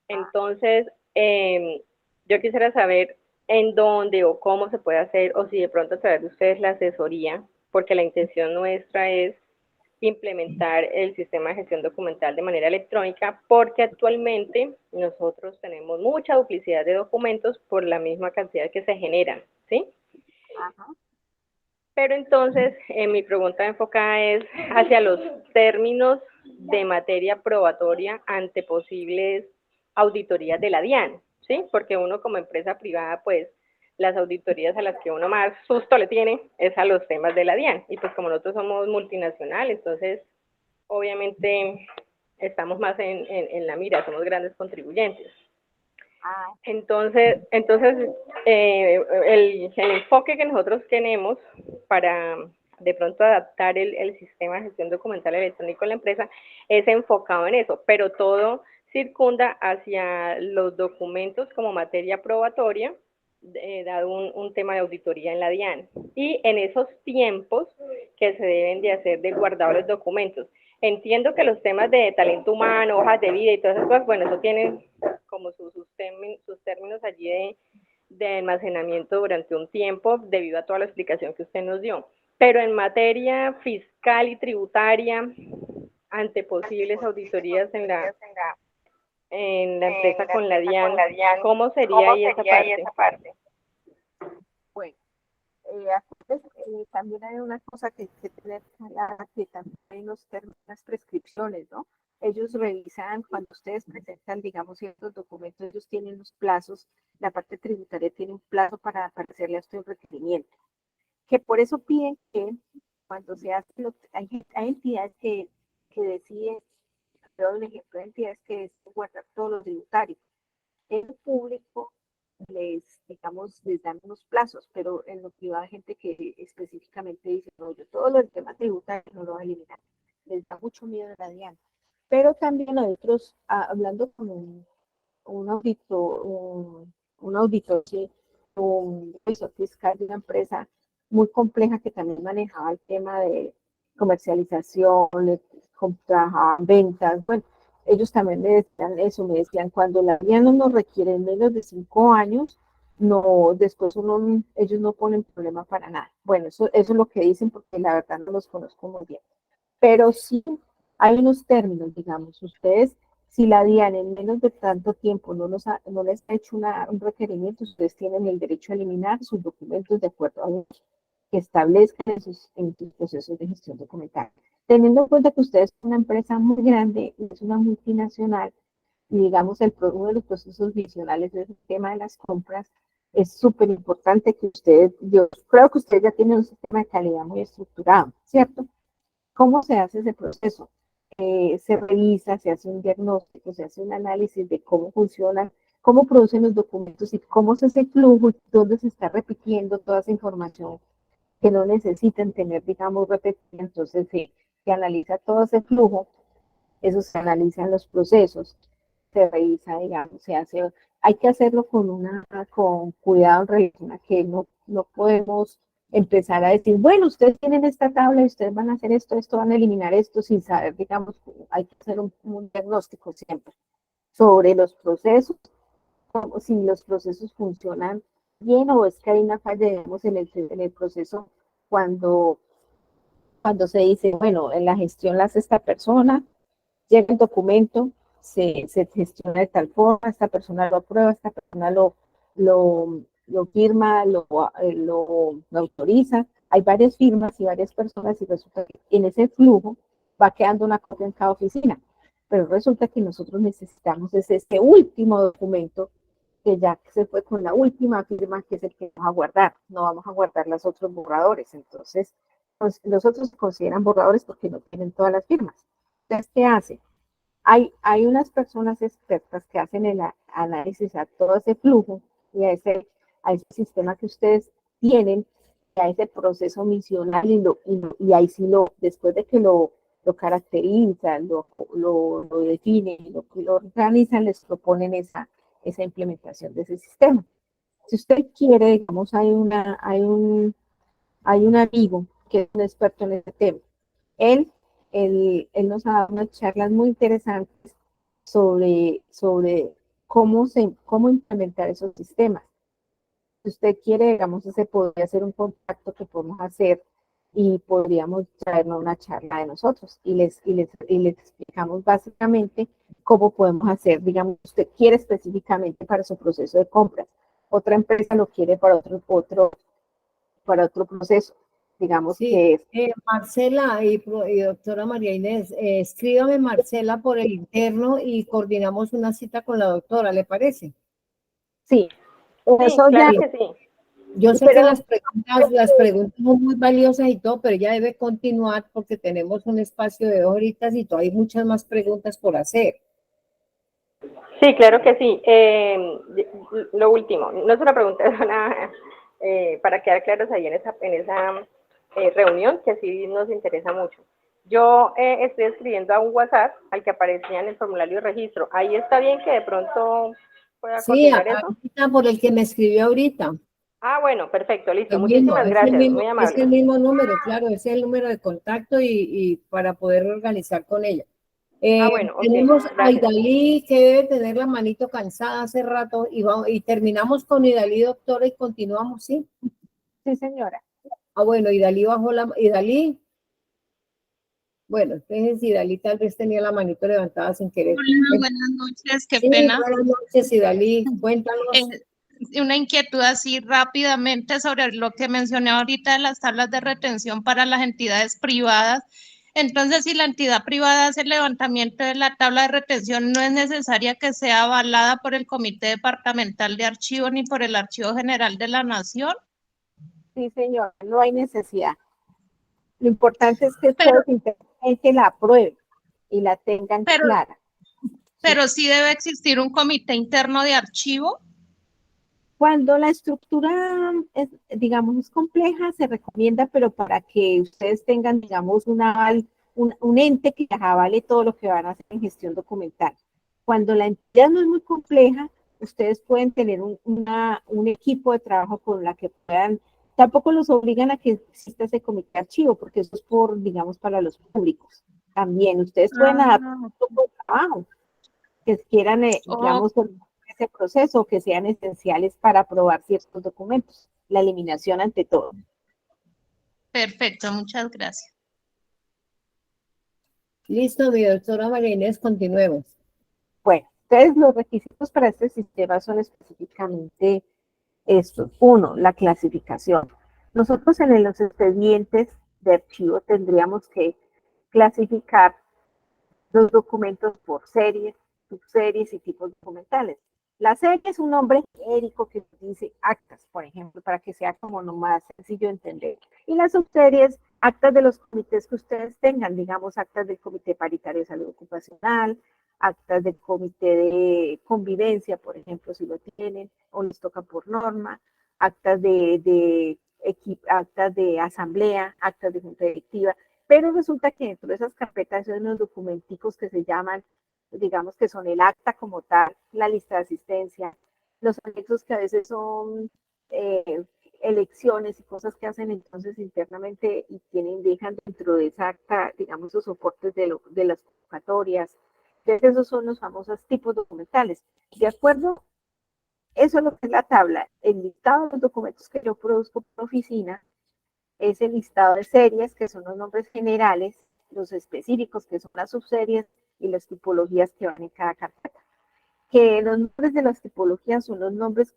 Entonces, yo quisiera saber en dónde o cómo se puede hacer, o si de pronto a través de ustedes la asesoría, porque la intención nuestra es implementar el sistema de gestión documental de manera electrónica, porque actualmente nosotros tenemos mucha duplicidad de documentos por la misma cantidad que se generan, ¿sí? Ajá. Pero entonces, mi pregunta enfocada es hacia los términos de materia probatoria ante posibles auditorías de la DIAN, ¿sí? Porque uno como empresa privada, pues, las auditorías a las que uno más susto le tiene es a los temas de la DIAN. Y pues como nosotros somos multinacional, entonces, obviamente, estamos más en la mira, somos grandes contribuyentes. Entonces el enfoque que nosotros tenemos para de pronto adaptar el sistema de gestión documental electrónico en la empresa es enfocado en eso, pero todo circunda hacia los documentos como materia probatoria, dado un tema de auditoría en la DIAN, y en esos tiempos que se deben de hacer de guardado los documentos. Entiendo que los temas de talento humano, hojas de vida y todas esas cosas, bueno, eso tiene como sus términos allí de almacenamiento durante un tiempo, debido a toda la explicación que usted nos dio. Pero en materia fiscal y tributaria, ante posibles auditorías en la empresa con la DIAN, ¿cómo sería ahí esa parte? Bueno, también hay una cosa que tener clara, que también hay unas prescripciones, ¿no? Ellos revisan cuando ustedes presentan, digamos, ciertos documentos, ellos tienen los plazos, la parte tributaria tiene un plazo para hacerle a usted un requerimiento, que por eso piden que cuando se hace, hay entidades que deciden, te doy un ejemplo de entidades que deciden guardar todos los tributarios. El público les dan unos plazos, pero en lo privado hay gente que específicamente dice, no, yo todo el tema tributario no lo voy a eliminar. Les da mucho miedo a la DIAN. Pero también hay otros, hablando con un auditor, sí, un revisor fiscal de una empresa muy compleja que también manejaba el tema de comercialización, trabajaban ventas, bueno, ellos también me decían eso, me decían, cuando la DIAN no nos requiere menos de 5 años, no, después ellos no ponen problema para nada. Bueno, eso es lo que dicen porque la verdad no los conozco muy bien. Pero sí hay unos términos, digamos, ustedes, si la DIAN en menos de tanto tiempo no les ha hecho un requerimiento, ustedes tienen el derecho a eliminar sus documentos de acuerdo a lo que establezcan en sus procesos de gestión documental. Teniendo en cuenta que ustedes son una empresa muy grande y es una multinacional, y digamos, uno de los procesos adicionales es el tema de las compras, es súper importante que ustedes, yo creo que ustedes ya tienen un sistema de calidad muy estructurado, ¿cierto? ¿Cómo se hace ese proceso? Se revisa, se hace un diagnóstico, se hace un análisis de cómo funcionan cómo producen los documentos y cómo es ese flujo y dónde se está repitiendo toda esa información que no necesitan tener, digamos, repetida. Entonces se analiza todo ese flujo, eso se analizan los procesos, se revisa, digamos, se hace, hay que hacerlo con cuidado en relación a que no podemos empezar a decir, bueno, ustedes tienen esta tabla y ustedes van a hacer esto van a eliminar esto sin saber, digamos, hay que hacer un diagnóstico siempre sobre los procesos, como si los procesos funcionan bien o es que hay una falla, digamos, en el proceso cuando se dice, bueno, en la gestión la hace esta persona, llega el documento, se gestiona de tal forma, esta persona lo aprueba, esta persona lo firma, lo autoriza. Hay varias firmas y varias personas y resulta que en ese flujo va quedando una copia en cada oficina. Pero resulta que nosotros necesitamos este último documento que ya se fue con la última firma, que es el que vamos a guardar. No vamos a guardar los otros borradores. Entonces, pues, los otros se consideran borradores porque no tienen todas las firmas. Entonces, ¿qué hace? Hay unas personas expertas que hacen el análisis a todo ese flujo y a ese sistema que ustedes tienen, a ese proceso misional y ahí sí después de que lo caracterizan, lo definen, lo organizan, les proponen esa implementación de ese sistema. Si usted quiere, digamos, hay un amigo que es un experto en ese tema. Él nos ha dado unas charlas muy interesantes sobre cómo implementar esos sistemas. Si usted quiere, digamos, ese podría ser un contacto que podemos hacer y podríamos traernos una charla de nosotros y les explicamos básicamente cómo podemos hacer, digamos, usted quiere específicamente para su proceso de compras, otra empresa lo quiere para otro proceso, digamos Sí, que es. Marcela y doctora María Inés, escríbame Marcela por el interno y coordinamos una cita con la doctora, ¿le parece? Sí, Sí, eso claro ya, que sí. Yo sé que pero las preguntas son muy valiosas y todo, pero ella debe continuar porque tenemos un espacio de 2 horitas y todavía hay muchas más preguntas por hacer. Sí, claro que sí. Lo último, no es una pregunta, es para quedar claros ahí en esa reunión, que sí nos interesa mucho. Yo estoy escribiendo a un WhatsApp al que aparecía en el formulario de registro. Ahí está bien que de pronto pueda Sí, coordinar eso. ahorita por el que me escribió ahorita. Ah, bueno, perfecto, listo. El mismo, Muchísimas gracias, muy es el amable. mismo número, claro, ese es el número de contacto y para poder organizar con ella. Ah, bueno, ok, Tenemos a gracias. Idalí que debe tener la manito cansada hace rato y terminamos con Idalí, doctora, y continuamos, ¿sí? sí, señora. Ah, bueno, Idalí Idalí, bueno, entonces Idalí tal vez tenía la manito levantada sin querer. Hola, buenas noches, qué Sí, pena. buenas noches, Idalí, cuéntanos. Una inquietud así rápidamente sobre lo que mencioné ahorita de las tablas de retención para las entidades privadas. Entonces, si la entidad privada hace el levantamiento de la tabla de retención, no es necesaria que sea avalada por el Comité Departamental de Archivo ni por el Archivo General de la Nación. Sí, señora, no hay necesidad. Lo importante es que Pero, ustedes internamente la aprueben y la tengan pero, clara. pero sí debe existir un comité interno de archivo. Cuando la estructura es, digamos, es compleja, se recomienda, pero para que ustedes tengan, digamos, un ente que les avale todo lo que van a hacer en gestión documental. Cuando la entidad no es muy compleja, ustedes pueden tener un equipo de trabajo con la que puedan, tampoco los obligan a que exista ese comité de archivo, porque eso es por, digamos, para los públicos. También ustedes pueden adaptar un poco de trabajo que quieran, Oh, digamos, ese proceso, que sean esenciales para aprobar ciertos documentos. La eliminación ante todo. perfecto, muchas gracias. Listo, mi doctora María Inés, continuemos. Bueno, entonces los requisitos para este sistema son específicamente estos. Uno, la clasificación. Nosotros en los expedientes de archivo tendríamos que clasificar los documentos por series, subseries y tipos documentales. La serie es un nombre genérico que dice actas, por ejemplo, para que sea como lo más sencillo de entender. Y las subseries, actas de los comités que ustedes tengan, digamos, actas del Comité Paritario de Salud Ocupacional, actas del comité de convivencia, por ejemplo, si lo tienen, o les toca por norma, actas actas de asamblea, actas de junta directiva, pero resulta que dentro de esas carpetas hay unos documenticos que se llaman, digamos que son el acta como tal, la lista de asistencia, los anexos que a veces son elecciones y cosas que hacen entonces internamente y dejan dentro de esa acta, digamos, los soportes de las convocatorias. Entonces, esos son los famosos tipos documentales. De acuerdo, eso es lo que es la tabla. El listado de los documentos que yo produzco por oficina es el listado de series, que son los nombres generales, los específicos, que son las subseries, y las tipologías que van en cada carpeta. Que los nombres de las tipologías son los nombres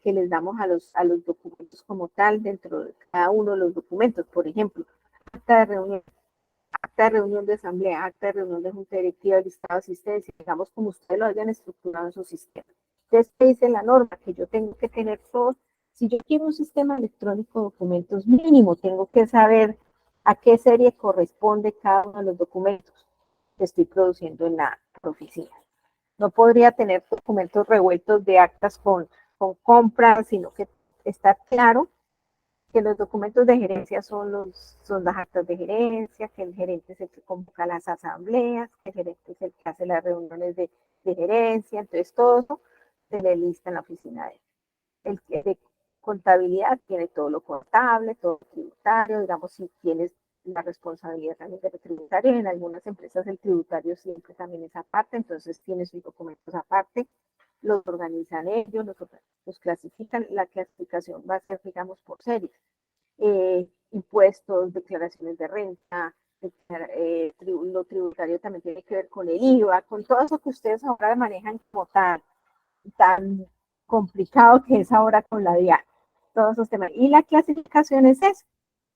que les damos a los documentos como tal dentro de cada uno de los documentos. Por ejemplo, acta de reunión de asamblea, acta de reunión de junta directiva, listado de asistencia, digamos como ustedes lo hayan estructurado en su sistema. Entonces, ¿qué dice la norma? Que yo tengo que tener todo. Si yo quiero un sistema electrónico de documentos mínimo, tengo que saber a qué serie corresponde cada uno de los documentos que estoy produciendo en la oficina. No podría tener documentos revueltos de actas con compras, sino que está claro que los documentos de gerencia son las actas de gerencia, que el gerente es el que convoca las asambleas, que el gerente es el que hace las reuniones de gerencia, entonces todo eso se le lista en la oficina de él. El que de contabilidad tiene todo lo contable, todo lo tributario, digamos, si tienes la responsabilidad también del tributario, en algunas empresas el tributario siempre también es aparte, entonces tiene sus documentos aparte, los organizan ellos, los clasifican, la clasificación va a ser, digamos, por series, impuestos, declaraciones de renta, lo tributario también tiene que ver con el IVA, con todo eso que ustedes ahora manejan como tan complicado que es ahora con la DIAN, todos esos temas. Y la clasificación es eso,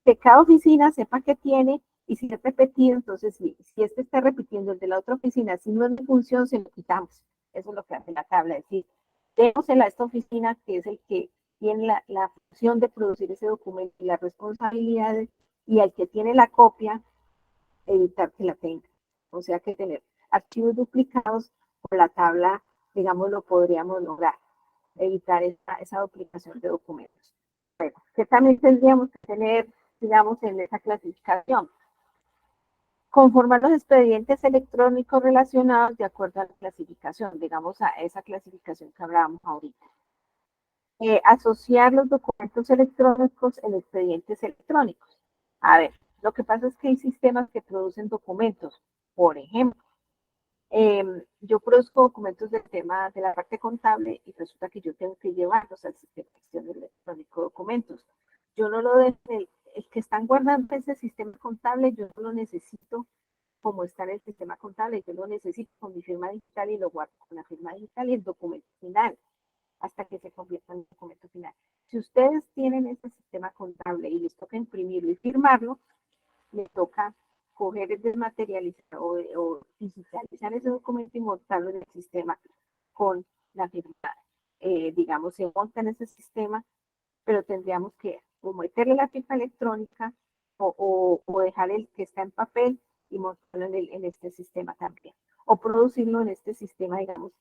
que cada oficina sepa qué tiene, y si es repetido, entonces si este está repitiendo el de la otra oficina, si no es de función, se lo quitamos. Eso es lo que hace la tabla, es decir, démosela a esta oficina que es el que tiene la función de producir ese documento y las responsabilidades, y al que tiene la copia, evitar que la tenga. O sea que tener archivos duplicados con la tabla, digamos, lo podríamos lograr, evitar esa duplicación de documentos. Bueno, que también tendríamos que tener, digamos, en esa clasificación. Conformar los expedientes electrónicos relacionados de acuerdo a la clasificación, digamos, a esa clasificación que hablábamos ahorita. Asociar los documentos electrónicos en expedientes electrónicos. A ver, lo que pasa es que hay sistemas que producen documentos. Por ejemplo, yo produzco documentos del tema de la parte contable y resulta que yo tengo que llevarlos al sistema de gestión electrónico de documentos. Yo no lo dejo, el que están guardando ese sistema contable, yo no lo necesito como está en el sistema contable, yo lo necesito con mi firma digital y lo guardo con la firma digital y el documento final, hasta que se convierta en el documento final. Si ustedes tienen ese sistema contable y les toca imprimirlo y firmarlo, les toca coger, desmaterializar o digitalizar ese documento y montarlo en el sistema con la firma. Digamos, se monta en ese sistema, pero tendríamos que o meterle la firma electrónica o dejar el que está en papel y montarlo en este sistema también. O producirlo en este sistema, digamos,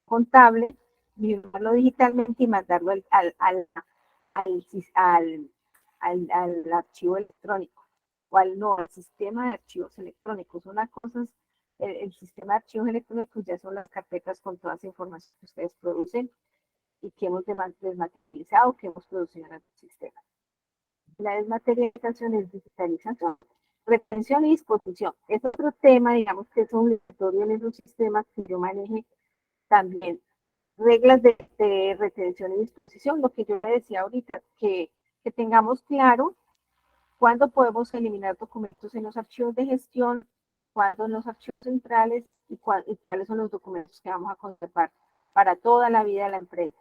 contable, firmarlo digitalmente y mandarlo al archivo electrónico. O al sistema de archivos electrónicos. Una cosa es el sistema de archivos electrónicos, ya son las carpetas con toda esa información que ustedes producen y que hemos desmaterializado, que hemos producido en el sistema. La desmaterialización es digitalización, retención y disposición. Es otro tema, digamos, que es obligatorio en esos sistemas que yo maneje también. Reglas de retención y disposición, lo que yo le decía ahorita, que tengamos claro cuándo podemos eliminar documentos en los archivos de gestión, cuándo en los archivos centrales y cuáles son los documentos que vamos a conservar para toda la vida de la empresa.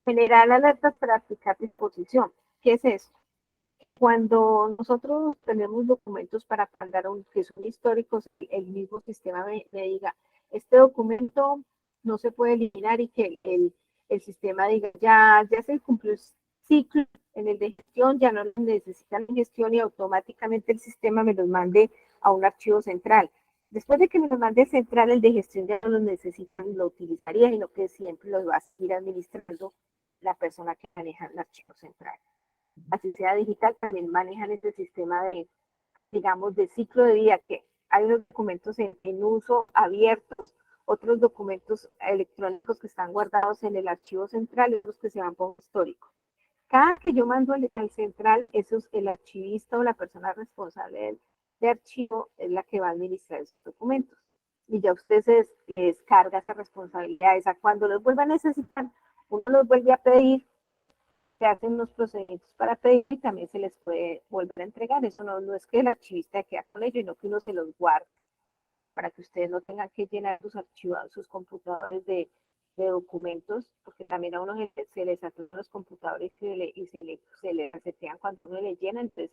Generar alertas para aplicar disposición. ¿Qué es eso? Cuando nosotros tenemos documentos para mandar que son históricos, el mismo sistema me diga, este documento no se puede eliminar y que el sistema diga, ya se cumplió el ciclo en el de gestión, ya no necesitan gestión y automáticamente el sistema me los mande a un archivo central. Después de que me lo mande central, el de gestión ya no lo necesitan, lo utilizaría, sino que siempre lo va a seguir administrando la persona que maneja el archivo central. Así sea digital, también manejan ese sistema de, digamos, de ciclo de vida, que hay unos documentos en uso abiertos, otros documentos electrónicos que están guardados en el archivo central y otros que se van por histórico. Cada que yo mando al central, eso es el archivista o la persona responsable de archivo es la que va a administrar esos documentos. Y ya usted se descarga esa responsabilidad. Esa cuando los vuelva a necesitar, uno los vuelve a pedir, se hacen unos procedimientos para pedir y también se les puede volver a entregar. Eso no es que el archivista quede con ellos, sino que uno se los guarda para que ustedes no tengan que llenar sus archivos, sus computadores de documentos, porque también a uno se les saturan los computadores y se le resetean cuando uno le llena. Entonces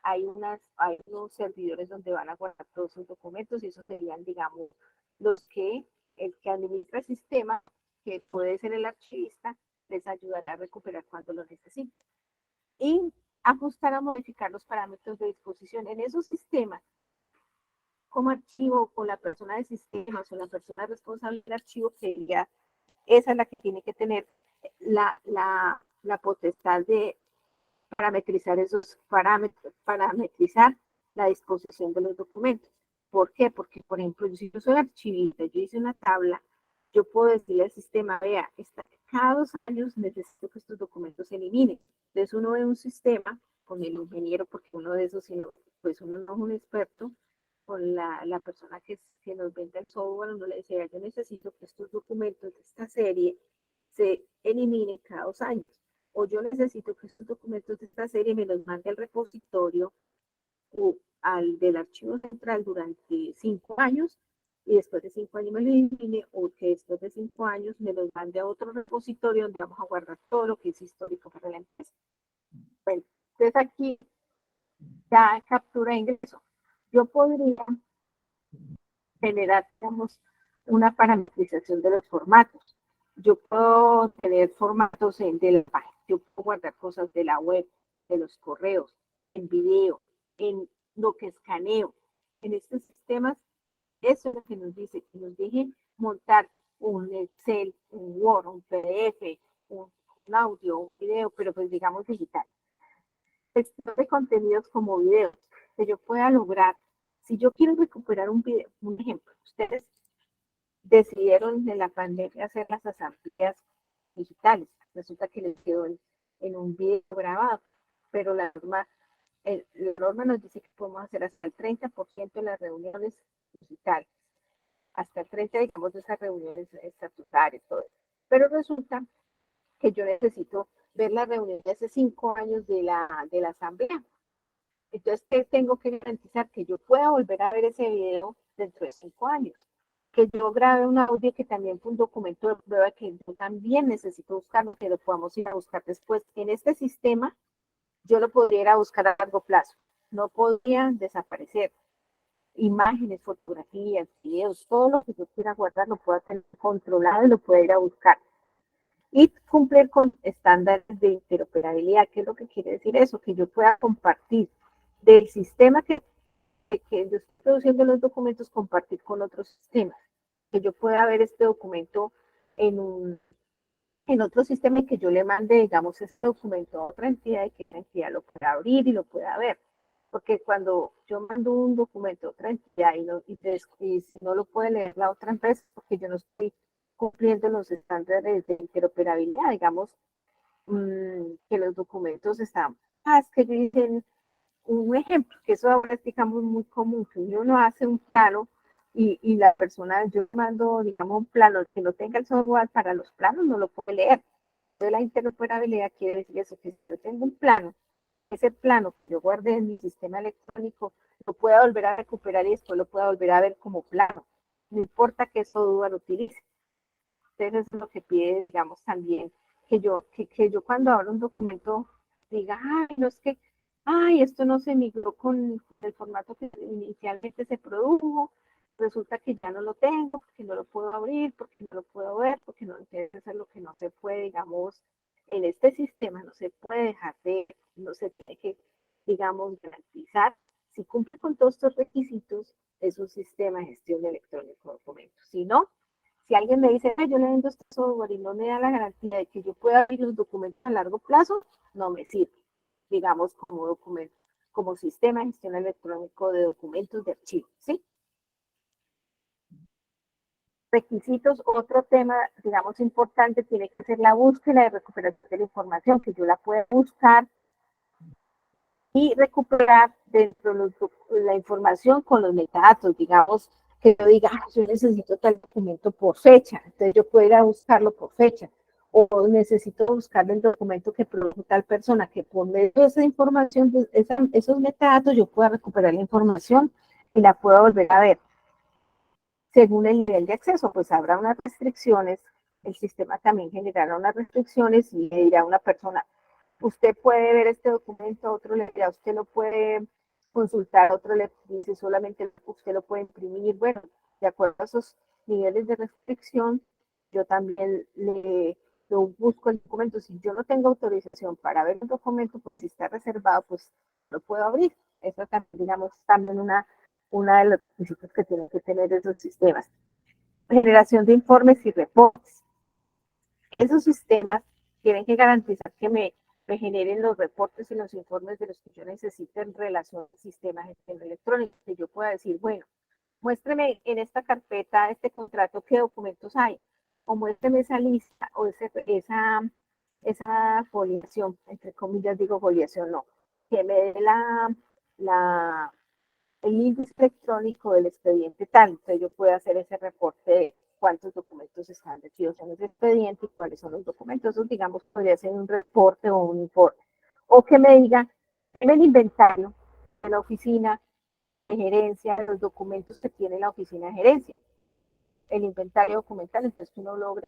hay unos servidores donde van a guardar todos sus documentos y esos serían, digamos, el que administra el sistema, que puede ser el archivista, les ayudará a recuperar cuando lo necesiten. Y ajustar a modificar los parámetros de disposición en esos sistemas. Como archivo, con la persona de sistemas o la persona responsable del archivo, que ya esa es la que tiene que tener la potestad de parametrizar esos parámetros, parametrizar la disposición de los documentos. ¿Por qué? Porque, por ejemplo, si yo soy archivista, yo hice una tabla, yo puedo decirle al sistema, vea, cada 2 años necesito que estos documentos se eliminen. Entonces uno ve un sistema con el ingeniero, porque uno de esos, pues uno no es un experto, con la persona que nos vende el software, uno le decía, yo necesito que estos documentos de esta serie se eliminen cada 2 años. O yo necesito que estos documentos de esta serie me los mande al repositorio o al del archivo central durante 5 años y después de 5 años me lo elimine, o que después de 5 años me los mande a otro repositorio donde vamos a guardar todo lo que es histórico para la empresa. Bueno, entonces aquí ya captura de ingreso. Yo podría generar, digamos, una parametrización de los formatos. Yo puedo tener formatos de la página, yo puedo guardar cosas de la web, de los correos, en video, en lo que escaneo. En estos sistemas, eso es lo que nos dice, que nos dejen montar un Excel, un Word, un PDF, un audio, un video, pero pues digamos digital. Gestión de contenidos como videos, que yo pueda lograr. Si yo quiero recuperar un video, un ejemplo, ustedes decidieron en la pandemia hacer las asambleas digitales. Resulta que les quedó en un video grabado, pero la norma nos dice que podemos hacer hasta el 30% de las reuniones digitales, hasta el 30%, digamos, de esas reuniones estatutarias, todo eso. Pero resulta que yo necesito ver la reunión de hace 5 años de la asamblea. Entonces, ¿qué tengo que garantizar? Que yo pueda volver a ver ese video dentro de 5 años. Que yo grabe un audio que también fue un documento de prueba que yo también necesito buscarlo, que lo podamos ir a buscar después. En este sistema, yo lo podría ir a buscar a largo plazo. No podría desaparecer. Imágenes, fotografías, videos, todo lo que yo quiera guardar lo puedo tener controlado y lo puedo ir a buscar. Y cumplir con estándares de interoperabilidad. ¿Qué es lo que quiere decir eso? Que yo pueda compartir del sistema que yo estoy produciendo los documentos, compartir con otros sistemas. Que yo pueda ver este documento en otro sistema y que yo le mande, digamos, este documento a otra entidad y que la entidad lo pueda abrir y lo pueda ver. Porque cuando yo mando un documento a otra entidad y si no lo puede leer la otra empresa, porque yo no estoy cumpliendo los estándares de interoperabilidad, digamos, que los documentos están, es que yo hice un ejemplo, que eso ahora es, digamos, muy común, que uno hace un plano y la persona, yo mando, digamos, un plano que no tenga el software para los planos, no lo puede leer. Entonces la interoperabilidad quiere decir eso, que si yo tengo un plano, ese plano que yo guardé en mi sistema electrónico, lo pueda volver a recuperar y después lo pueda volver a ver como plano. No importa qué software lo utilice. Entonces eso es lo que pide, digamos, también, que yo cuando abro un documento diga, ay, no es que, ay, esto no se migró con el formato que inicialmente se produjo, resulta que ya no lo tengo, porque no lo puedo abrir, porque no lo puedo ver, porque no, eso es lo que no se puede, digamos, en este sistema no se puede dejar no se tiene que, digamos, garantizar. Si cumple con todos estos requisitos, es un sistema de gestión electrónico de documentos. Si no, si alguien me dice, yo le vendo este software y no me da la garantía de que yo pueda abrir los documentos a largo plazo, no me sirve, digamos, como documento, como sistema de gestión electrónico de documentos de archivo, ¿sí? Requisitos, otro tema, digamos, importante, tiene que ser la búsqueda y recuperación de la información, que yo la pueda buscar y recuperar dentro de la información con los metadatos, digamos, que yo diga, yo necesito tal documento por fecha, entonces yo puedo ir a buscarlo por fecha, o necesito buscar el documento que produjo tal persona, que por medio de esa información, de esos metadatos, yo pueda recuperar la información y la pueda volver a ver. Según el nivel de acceso, pues habrá unas restricciones, el sistema también generará unas restricciones y le dirá a una persona, usted puede ver este documento, otro le dirá, usted lo puede consultar, otro le dice solamente usted lo puede imprimir. Bueno, de acuerdo a esos niveles de restricción, yo también lo busco el documento. Si yo no tengo autorización para ver el documento, pues si está reservado, pues lo puedo abrir. Eso también, digamos, también una de los requisitos que tienen que tener esos sistemas. Generación de informes y reportes. Esos sistemas tienen que garantizar que me generen los reportes y los informes de los que yo necesito en relación al sistema de gestión electrónica, que yo pueda decir, bueno, muéstreme en esta carpeta, este contrato, qué documentos hay, o muéstreme esa lista, o esa foliación, entre comillas digo foliación, no, que me dé el índice electrónico del expediente tal, entonces yo puedo hacer ese reporte de cuántos documentos están metidos en ese expediente y cuáles son los documentos. Eso, digamos, podría ser un reporte o un informe. O que me diga en el inventario de la oficina de gerencia, de los documentos que tiene la oficina de gerencia. El inventario documental, entonces uno logra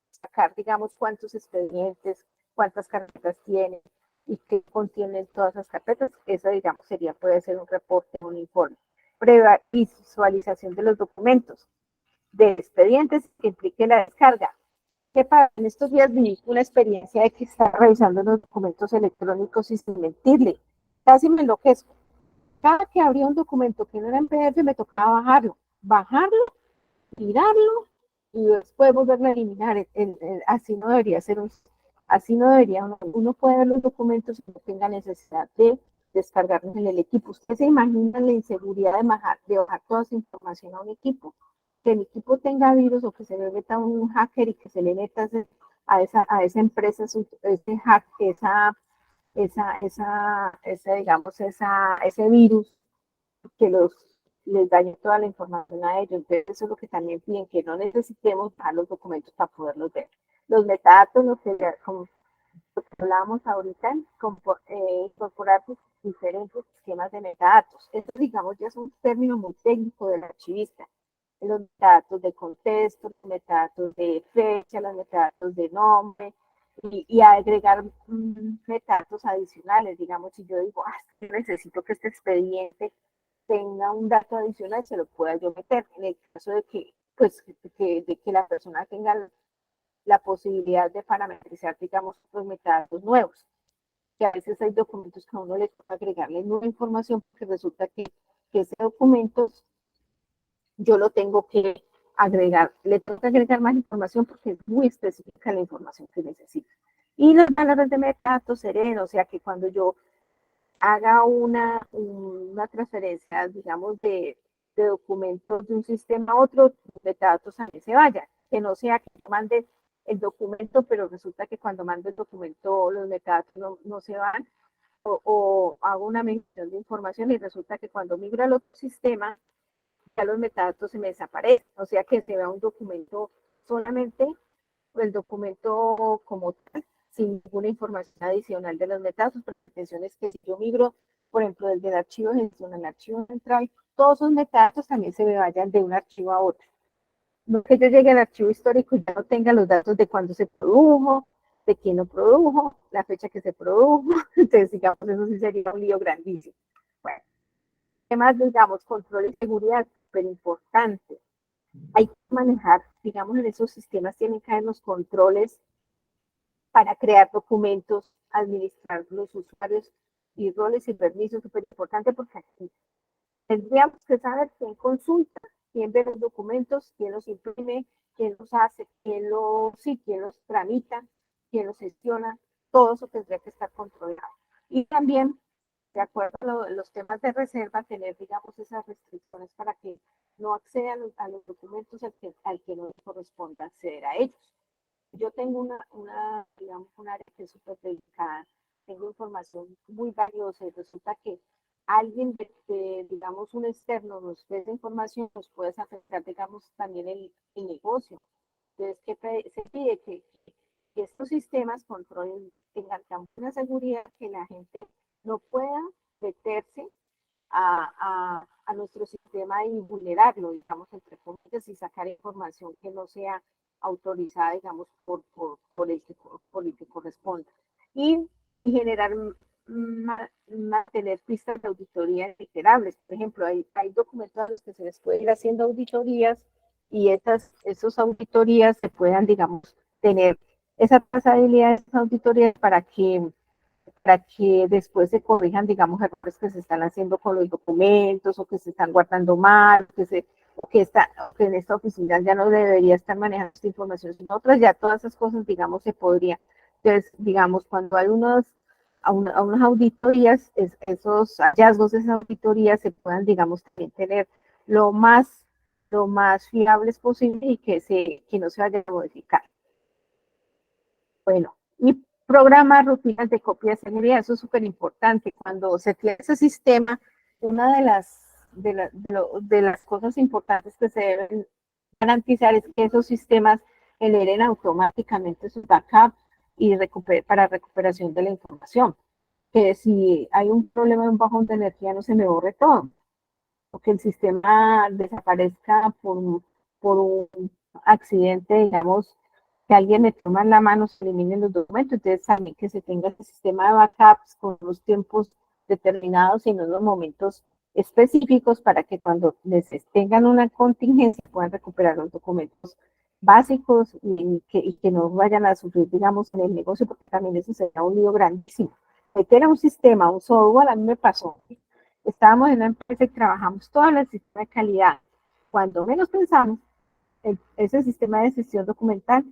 sacar, digamos, cuántos expedientes, cuántas carpetas tiene y qué contienen todas las carpetas. Eso, digamos, puede ser un reporte, un informe. Prueba y visualización de los documentos, de expedientes que implique la descarga. Que en estos días viví una experiencia de que estaba revisando los documentos electrónicos y sin mentirle, casi me enloquezco. Cada que abría un documento que no era en PDF me tocaba bajarlo, mirarlo y después volverlo a eliminar. Así no debería ser así no debería uno puede ver los documentos y no tenga necesidad de descargarlos en el equipo. Ustedes se imaginan la inseguridad de bajar toda esa información a un equipo, que el equipo tenga virus o que se le meta un hacker y que se le meta a esa empresa ese hack, ese virus que les dañe toda la información a ellos. Entonces eso es lo que también piden, que no necesitemos bajar los documentos para poderlos ver. Los metadatos, como hablábamos ahorita, incorporar diferentes esquemas de metadatos. Eso, digamos, ya es un término muy técnico del archivista. Los metadatos de contexto, los metadatos de fecha, los metadatos de nombre, y agregar metadatos adicionales. Digamos, si yo digo, necesito que este expediente tenga un dato adicional, se lo pueda yo meter. En el caso de que, pues, de que la persona tenga la posibilidad de parametrizar, digamos, los metadatos nuevos. Que a veces hay documentos que a uno le toca agregarle nueva información porque resulta que ese documento yo lo tengo que agregar, le tengo que agregar más información porque es muy específica la información que necesita. Y los valores de metadatos serenos, o sea que cuando yo haga una transferencia, digamos, de documentos de un sistema a otro, los metadatos también se vayan, que no sea que mande el documento, pero resulta que cuando mando el documento los metadatos no se van, o hago una mención de información y resulta que cuando migro al otro sistema, ya los metadatos se me desaparecen, o sea que se vea un documento solamente, el documento como tal, sin ninguna información adicional de los metadatos, porque la intención es que si yo migro, por ejemplo, desde el archivo de gestión al archivo central, todos esos metadatos también se me vayan de un archivo a otro. No que yo llegue al archivo histórico y ya no tenga los datos de cuándo se produjo, de quién lo produjo, la fecha que se produjo. Entonces, digamos, eso sí sería un lío grandísimo. Bueno, además, digamos, control y seguridad, súper importante. Hay que manejar, digamos, en esos sistemas tienen que haber los controles para crear documentos, administrar los usuarios y roles y permisos, súper importante porque aquí tendríamos que saber quién consulta, quién ve los documentos, quién los imprime, quién los hace, quién los tramita, quién los gestiona, todo eso tendría que estar controlado. Y también, de acuerdo a los temas de reserva, tener, digamos, esas restricciones para que no accedan a los documentos al que no corresponda acceder a ellos. Yo tengo digamos, un área que es súper dedicada, tengo información muy valiosa y resulta que alguien, digamos, un externo nos dé esa información, nos puede afectar, digamos, también el negocio. Entonces, ¿qué se pide? Que estos sistemas controlen, tengan tan buena seguridad que la gente no pueda meterse a nuestro sistema y vulnerarlo, digamos, entre comillas, y sacar información que no sea autorizada, digamos, por el que corresponda. Y generar, mantener pistas de auditoría reiterables. Por ejemplo, hay documentos a los que se les puede ir haciendo auditorías y esas auditorías se puedan, digamos, tener esa trazabilidad de esas auditorías para que después se corrijan, digamos, errores que se están haciendo con los documentos o que se están guardando mal, que en esta oficina ya no debería estar manejando esta información, sino otras, ya todas esas cosas, digamos, se podría. Entonces, digamos, cuando hay unas auditorías, esos hallazgos de esas auditorías se puedan, digamos, también tener lo más fiables posible y que no se vaya a modificar. Bueno, y programar rutinas de copia de seguridad, eso es súper importante. Cuando se tiene ese sistema, una de las cosas importantes que se deben garantizar es que esos sistemas generen automáticamente sus backups y para recuperación de la información. Que si hay un problema de un bajón de energía, no se me borre todo. O que el sistema desaparezca por un accidente, digamos, que alguien me toma en la mano, se eliminen los documentos. Entonces también que se tenga ese sistema de backups con los tiempos determinados y en unos momentos específicos para que cuando tengan una contingencia puedan recuperar los documentos básicos y que no vayan a sufrir, digamos, en el negocio, porque también eso sería un lío grandísimo. Meter un sistema, un software, a mí me pasó. Estábamos en una empresa y trabajamos todo el sistema de calidad. Cuando menos pensamos, ese sistema de gestión documental,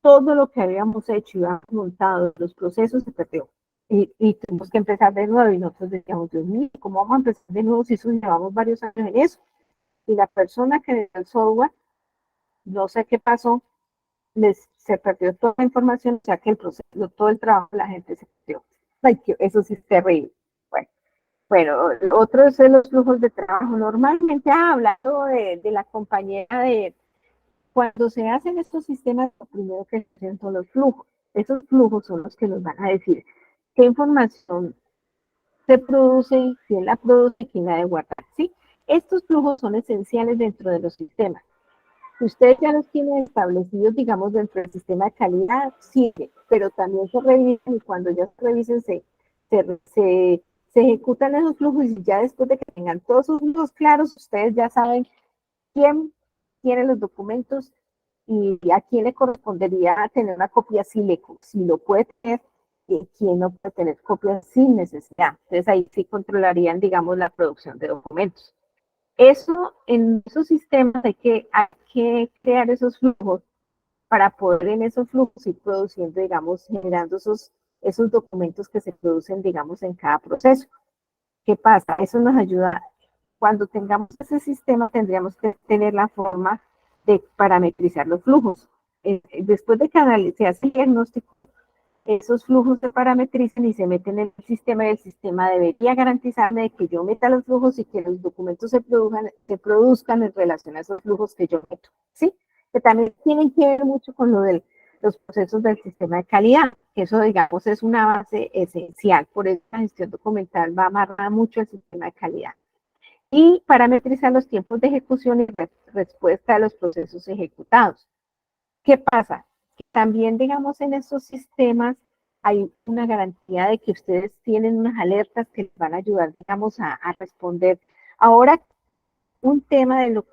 todo lo que habíamos hecho y habíamos montado, los procesos se perdió. Y tuvimos que empezar de nuevo y nosotros decíamos, Dios mío, ¿cómo vamos a empezar de nuevo si llevamos varios años en eso? Y la persona que dio el software, no sé qué pasó, se perdió toda la información, o sea que el proceso, todo el trabajo de la gente se perdió. Ay, eso sí es terrible. Bueno, otro es los flujos de trabajo. Normalmente, hablando de la compañía cuando se hacen estos sistemas, lo primero que se hacen son los flujos. Esos flujos son los que nos van a decir qué información se produce, quién la produce, quién la debe guardar, ¿sí? Estos flujos son esenciales dentro de los sistemas. Ustedes ya los tienen establecidos, digamos, dentro del sistema de calidad, sí, pero también se revisan y cuando ya se revisen se ejecutan esos flujos y ya después de que tengan todos sus flujos claros, ustedes ya saben quién tiene los documentos y a quién le correspondería tener una copia si lo puede tener y quién no puede tener copias sin necesidad. Entonces ahí sí controlarían, digamos, la producción de documentos. Eso, en esos sistemas hay que crear esos flujos para poder en esos flujos ir produciendo, digamos, generando esos documentos que se producen, digamos, en cada proceso. ¿Qué pasa? Eso nos ayuda. Cuando tengamos ese sistema, tendríamos que tener la forma de parametrizar los flujos. Después de que se hace el diagnóstico, esos flujos se parametrizan y se meten en el sistema y el sistema debería garantizarme de que yo meta los flujos y que los documentos se produzcan en relación a esos flujos que yo meto, ¿sí? Que también tienen que ver mucho con lo de los procesos del sistema de calidad, que eso, digamos, es una base esencial. Por eso la gestión documental va amarrada mucho al sistema de calidad. Y parametrizar los tiempos de ejecución y respuesta a los procesos ejecutados. ¿Qué pasa? También, digamos, en estos sistemas hay una garantía de que ustedes tienen unas alertas que les van a ayudar, digamos, a responder. Ahora, un tema de lo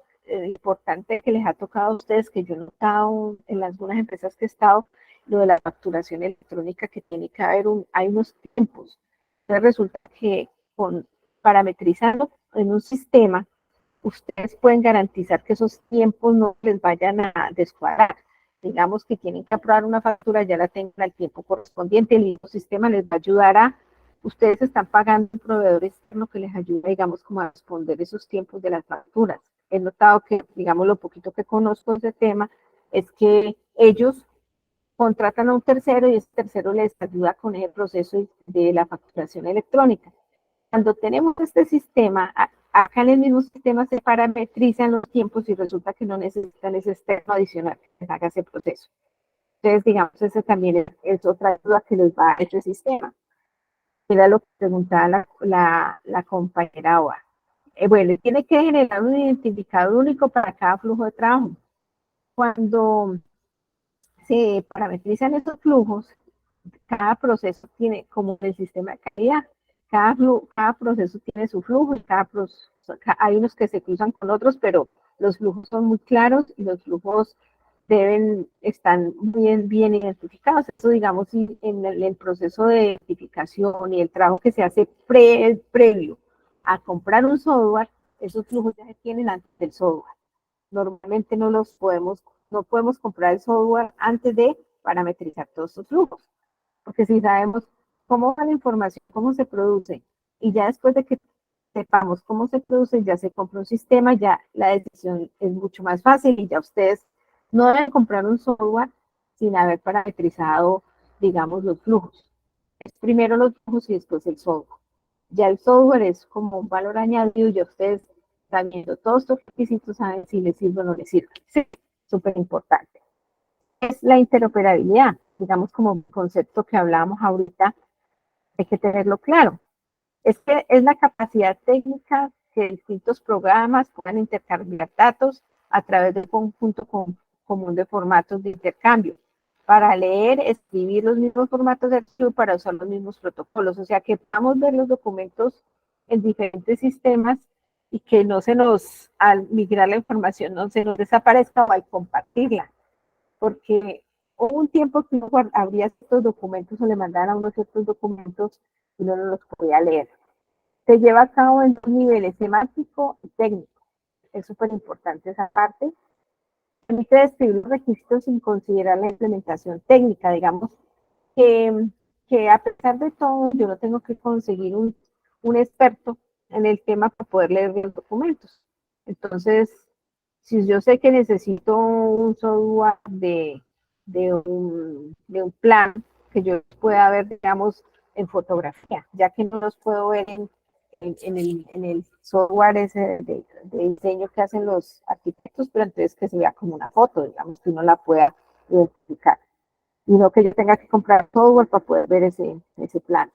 importante que les ha tocado a ustedes, que yo he notado en algunas empresas que he estado, lo de la facturación electrónica, que tiene que haber hay unos tiempos. Entonces resulta que parametrizando en un sistema, ustedes pueden garantizar que esos tiempos no les vayan a descuadrar. Digamos que tienen que aprobar una factura, ya la tengan al tiempo correspondiente, el mismo sistema les va a ayudar a, ustedes están pagando un proveedor externo que les ayuda, digamos, como a responder esos tiempos de las facturas. He notado que, digamos, lo poquito que conozco de ese tema, es que ellos contratan a un tercero y ese tercero les ayuda con el proceso de la facturación electrónica. Cuando tenemos este sistema, acá en el mismo sistema se parametrizan los tiempos y resulta que no necesitan ese externo adicional que les haga ese proceso. Entonces, digamos, ese también es otra ayuda que les va a este sistema. Era lo que preguntaba la compañera Oa. Bueno, tiene que generar un identificador único para cada flujo de trabajo. Cuando se parametrizan esos flujos, cada proceso tiene, como el sistema de calidad, cada proceso tiene su flujo y hay unos que se cruzan con otros, pero los flujos son muy claros y los flujos están bien identificados. Eso, digamos, en el proceso de identificación y el trabajo que se hace previo a comprar un software, esos flujos ya se tienen antes del software. Normalmente no podemos comprar el software antes de parametrizar todos estos flujos, porque si sabemos cómo va la información, cómo se produce, y ya después de que sepamos cómo se produce, ya se compra un sistema, ya la decisión es mucho más fácil y ya ustedes no deben comprar un software sin haber parametrizado, digamos, los flujos. Es primero los flujos y después el software. Ya el software es como un valor añadido y ya ustedes están viendo todos estos requisitos, saben si les sirve o no les sirve. Sí, súper importante. Es la interoperabilidad, digamos, como concepto que hablábamos ahorita, hay que tenerlo claro. Es que es la capacidad técnica que distintos programas puedan intercambiar datos a través de un conjunto común de formatos de intercambio para leer, escribir los mismos formatos de archivo, para usar los mismos protocolos. O sea, que podamos ver los documentos en diferentes sistemas y que no se nos, al migrar la información, no se nos desaparezca o al compartirla. Porque hubo un tiempo que uno abría estos documentos o le mandaban a uno ciertos documentos y uno no los podía leer. Se lleva a cabo en dos niveles, semántico y técnico. Es súper importante esa parte. Permite describir los requisitos sin considerar la implementación técnica. Digamos que a pesar de todo, yo no tengo que conseguir un experto en el tema para poder leer los documentos. Entonces, si yo sé que necesito un software de un plan que yo pueda ver, digamos, en fotografía, ya que no los puedo ver en el software ese de diseño que hacen los arquitectos, pero entonces que se vea como una foto, digamos, que uno la pueda identificar. Y no que yo tenga que comprar software para poder ver ese plan.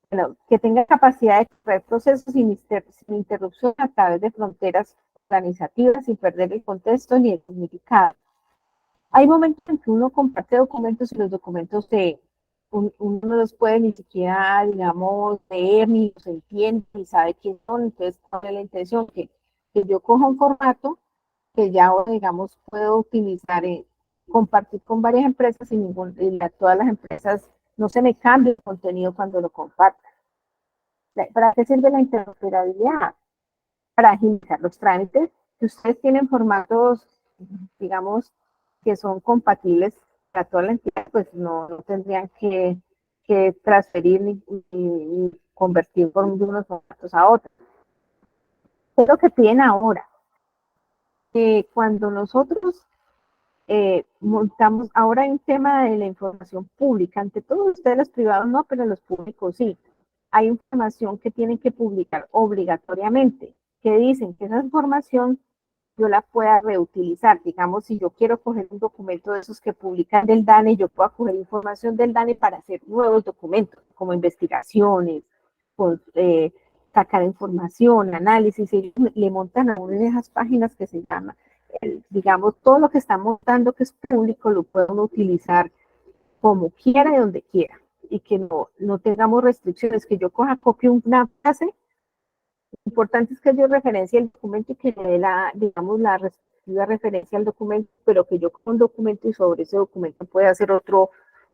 Bueno, que tenga capacidad de correr procesos sin interrupción a través de fronteras organizativas, sin perder el contexto ni el significado. Hay momentos en que uno comparte documentos y los documentos uno no los puede ni siquiera, digamos, leer, ni los entiende, ni sabe quién son. Entonces, ¿cuál es la intención? Que yo coja un formato que ya, digamos, puedo utilizar, compartir con varias empresas y todas las empresas no se me cambie el contenido cuando lo compartan. ¿Para qué sirve la interoperabilidad? Para agilizar los trámites. Si ustedes tienen formatos, digamos, que son compatibles para toda la entidad, pues no tendrían que transferir ni convertir de unos formatos a otros. ¿Qué es lo que piden ahora? Que cuando nosotros montamos, ahora hay un tema de la información pública, ante todos ustedes los privados no, pero los públicos sí. Hay información que tienen que publicar obligatoriamente, que dicen que esa información yo la pueda reutilizar. Digamos, si yo quiero coger un documento de esos que publican del DANE, yo puedo coger información del DANE para hacer nuevos documentos, como investigaciones, sacar información, análisis, y le montan a una de esas páginas que se llama, digamos, todo lo que está montando que es público lo pueden utilizar como quiera y donde quiera, y que no tengamos restricciones, que yo copie una frase. Lo importante es que yo referencie el documento y que le dé digamos, la respectiva referencia al documento, pero que yo con un documento y sobre ese documento pueda hacer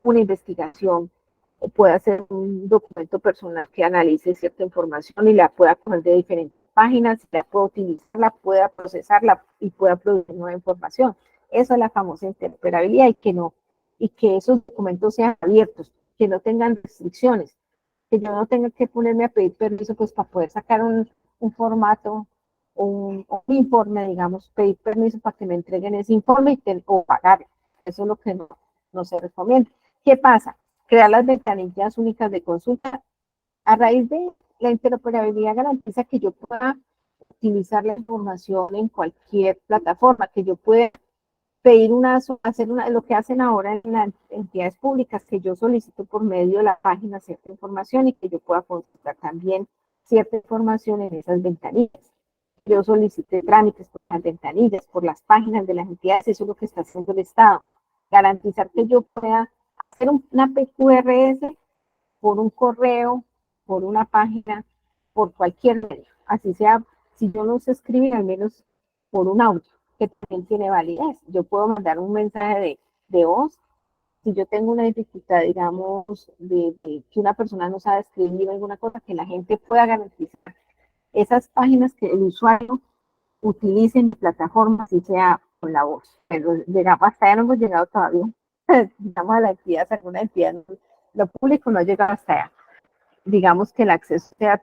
una investigación, o pueda hacer un documento personal que analice cierta información y la pueda coger de diferentes página, si la pueda utilizarla, pueda procesarla y pueda producir nueva información. Eso es la famosa interoperabilidad y que esos documentos sean abiertos, que no tengan restricciones, que yo no tenga que ponerme a pedir permiso pues para poder sacar un formato o un informe, digamos, pedir permiso para que me entreguen ese informe o pagar. Eso es lo que no se recomienda. ¿Qué pasa? Crear las ventanillas únicas de consulta. A raíz de la interoperabilidad garantiza que yo pueda utilizar la información en cualquier plataforma, que yo pueda pedir lo que hacen ahora en las entidades públicas, que yo solicito por medio de la página cierta información y que yo pueda consultar también cierta información en esas ventanillas. Yo solicité trámites por las ventanillas, por las páginas de las entidades, eso es lo que está haciendo el Estado. Garantizar que yo pueda hacer una PQRS por un correo, por una página, por cualquier medio. Así sea, si yo no sé escribir, al menos por un audio, que también tiene validez. Yo puedo mandar un mensaje de voz. Si yo tengo una dificultad, digamos, de que una persona no sabe escribir alguna cosa, que la gente pueda garantizar esas páginas que el usuario utilice en plataformas, si sea con la voz. Pero llegamos, hasta allá no hemos llegado todavía. Digamos a la entidad, alguna entidad, lo público no ha llegado hasta allá. Digamos que el acceso sea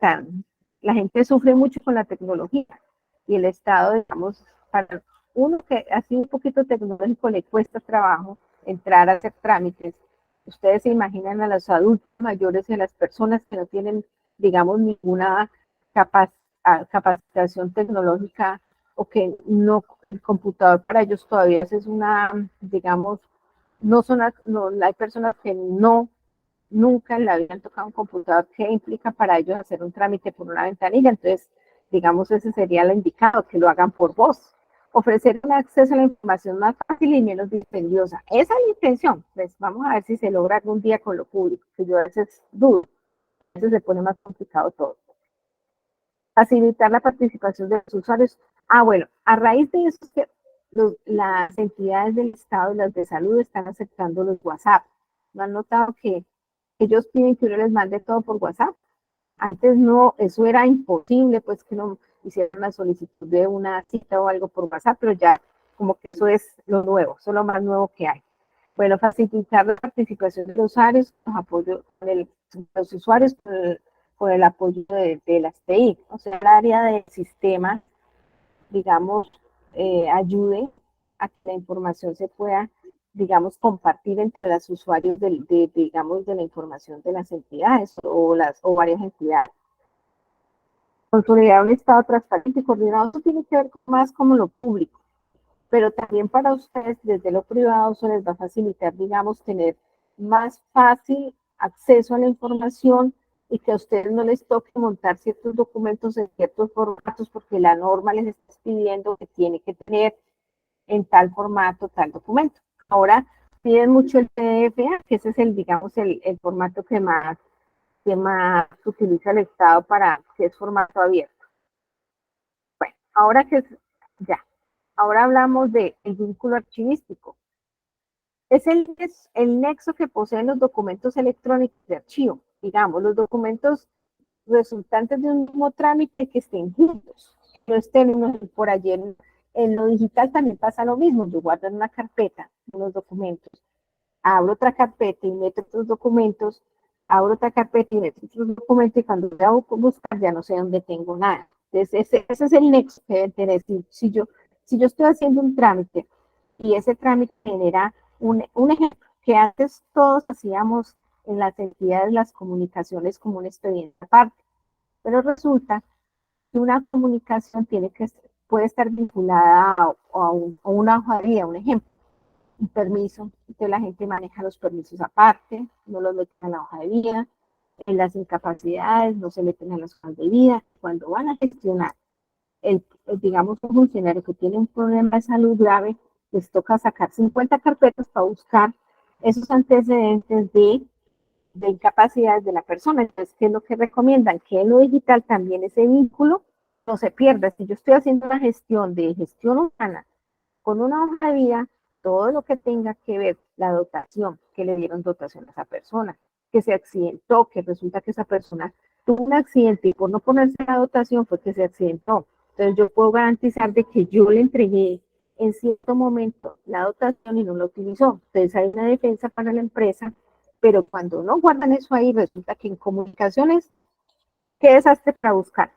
la gente sufre mucho con la tecnología y el Estado, digamos, para uno que ha sido un poquito tecnológico le cuesta trabajo entrar a hacer trámites. Ustedes se imaginan a los adultos mayores y a las personas que no tienen, digamos, ninguna capacitación tecnológica o que no, el computador para ellos todavía es digamos, hay personas que nunca en la vida han tocado un computador, que implica para ellos hacer un trámite por una ventanilla. Entonces, digamos, ese sería el indicado, que lo hagan por voz. Ofrecer un acceso a la información más fácil y menos dispendiosa. Esa es la intención. Pues vamos a ver si se logra algún día con lo público, que yo a veces dudo. A veces se pone más complicado todo. Facilitar la participación de los usuarios. Bueno, a raíz de eso, las entidades del Estado y las de salud están aceptando los WhatsApp. ¿No han notado que ellos piden que uno les mande todo por WhatsApp? Antes no, eso era imposible, pues que no hicieran una solicitud de una cita o algo por WhatsApp, pero ya como que eso es lo nuevo, eso es lo más nuevo que hay. Bueno, facilitar la participación de los usuarios, los usuarios con el apoyo de las TI, o sea, el área de sistemas, digamos, ayude a que la información se pueda, digamos, compartir entre los usuarios digamos, de la información de las entidades o varias entidades. Consolidar un estado transparente y coordinado, eso tiene que ver más con lo público, pero también para ustedes desde lo privado eso les va a facilitar, digamos, tener más fácil acceso a la información y que a ustedes no les toque montar ciertos documentos en ciertos formatos porque la norma les está pidiendo que tiene que tener en tal formato, tal documento. Ahora piden mucho el PDF, que ese es digamos, el formato que más utiliza el Estado que es formato abierto. Bueno, ahora hablamos del vínculo archivístico. Es el nexo que poseen los documentos electrónicos de archivo, digamos, los documentos resultantes de un mismo trámite que estén juntos, no estén por ayer. En lo digital también pasa lo mismo, yo guardo en una carpeta unos documentos, abro otra carpeta y meto otros documentos, abro otra carpeta y meto otros documentos y cuando voy a buscar ya no sé dónde tengo nada. Entonces ese es el nexo que deben tener. Si yo estoy haciendo un trámite y ese trámite genera un ejemplo que antes todos hacíamos en las entidades, las comunicaciones como un expediente aparte, pero resulta que una comunicación puede estar vinculada a una hoja de vida, un ejemplo, un permiso. Entonces la gente maneja los permisos aparte, no los meten en la hoja de vida, en las incapacidades no se meten en las hojas de vida. Cuando van a gestionar, digamos, un funcionario que tiene un problema de salud grave, les toca sacar 50 carpetas para buscar esos antecedentes de incapacidades de la persona. Entonces, ¿qué es lo que recomiendan? Que en lo digital también ese vínculo no se pierda. Si yo estoy haciendo una gestión humana con una hoja de vida, todo lo que tenga que ver la dotación, que le dieron dotación a esa persona, que se accidentó, que resulta que esa persona tuvo un accidente y por no ponerse la dotación fue que se accidentó. Entonces yo puedo garantizar de que yo le entregué en cierto momento la dotación y no la utilizó. Entonces hay una defensa para la empresa, pero cuando no guardan eso ahí, resulta que en comunicaciones, ¿qué desastre para buscar?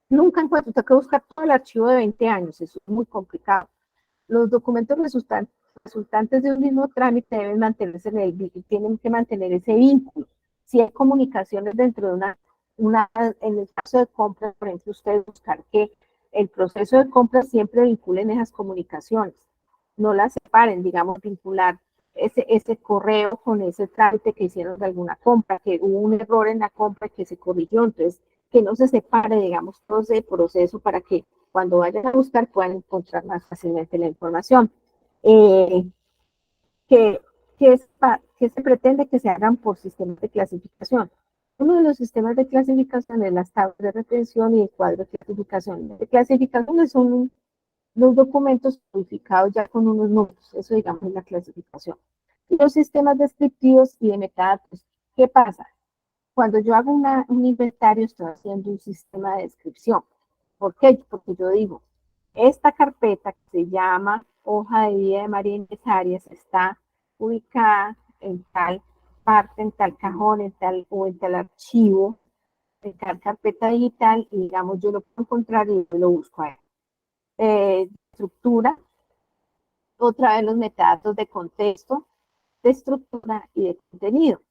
Nunca encuentro, tengo que buscar todo el archivo de 20 años, eso es muy complicado. Los documentos resultantes de un mismo trámite deben mantenerse tienen que mantener ese vínculo. Si hay comunicaciones dentro de en el caso de compra, por ejemplo, ustedes buscar que el proceso de compra siempre vinculen esas comunicaciones, no las separen, digamos, vincular ese correo con ese trámite que hicieron de alguna compra, que hubo un error en la compra que se corrigió, entonces que no se separe, digamos, todo ese proceso para que cuando vayan a buscar puedan encontrar más fácilmente la información. Que, que se pretende que se hagan por sistemas de clasificación. Uno de los sistemas de clasificación es las tablas de retención y el cuadro de clasificación. De clasificaciones son los documentos codificados ya con unos números, eso digamos es la clasificación. Y los sistemas descriptivos y de metadatos. ¿Qué pasa? Cuando yo hago un inventario, estoy haciendo un sistema de descripción. ¿Por qué? Porque yo digo, esta carpeta que se llama hoja de vida de María Inés Arias está ubicada en tal parte, en tal cajón, en tal archivo, en tal carpeta digital, y digamos, yo lo puedo encontrar y yo lo busco ahí. Estructura, otra vez los metadatos de contexto, de estructura y de contenido,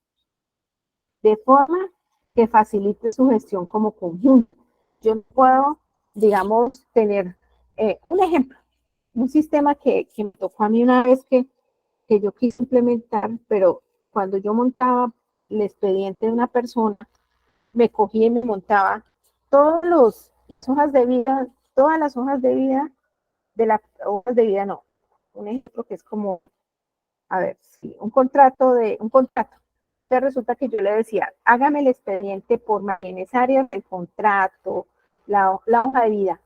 de forma que facilite su gestión como conjunto. Yo puedo, digamos, tener un ejemplo, un sistema que me tocó a mí una vez que yo quise implementar, pero cuando yo montaba el expediente de una persona, me cogía y me montaba todas las hojas de vida, de las hojas de vida no. Un ejemplo que es como, a ver, sí, un contrato. Entonces resulta que yo le decía, hágame el expediente por María Inés Arias, el contrato, la hoja de vida,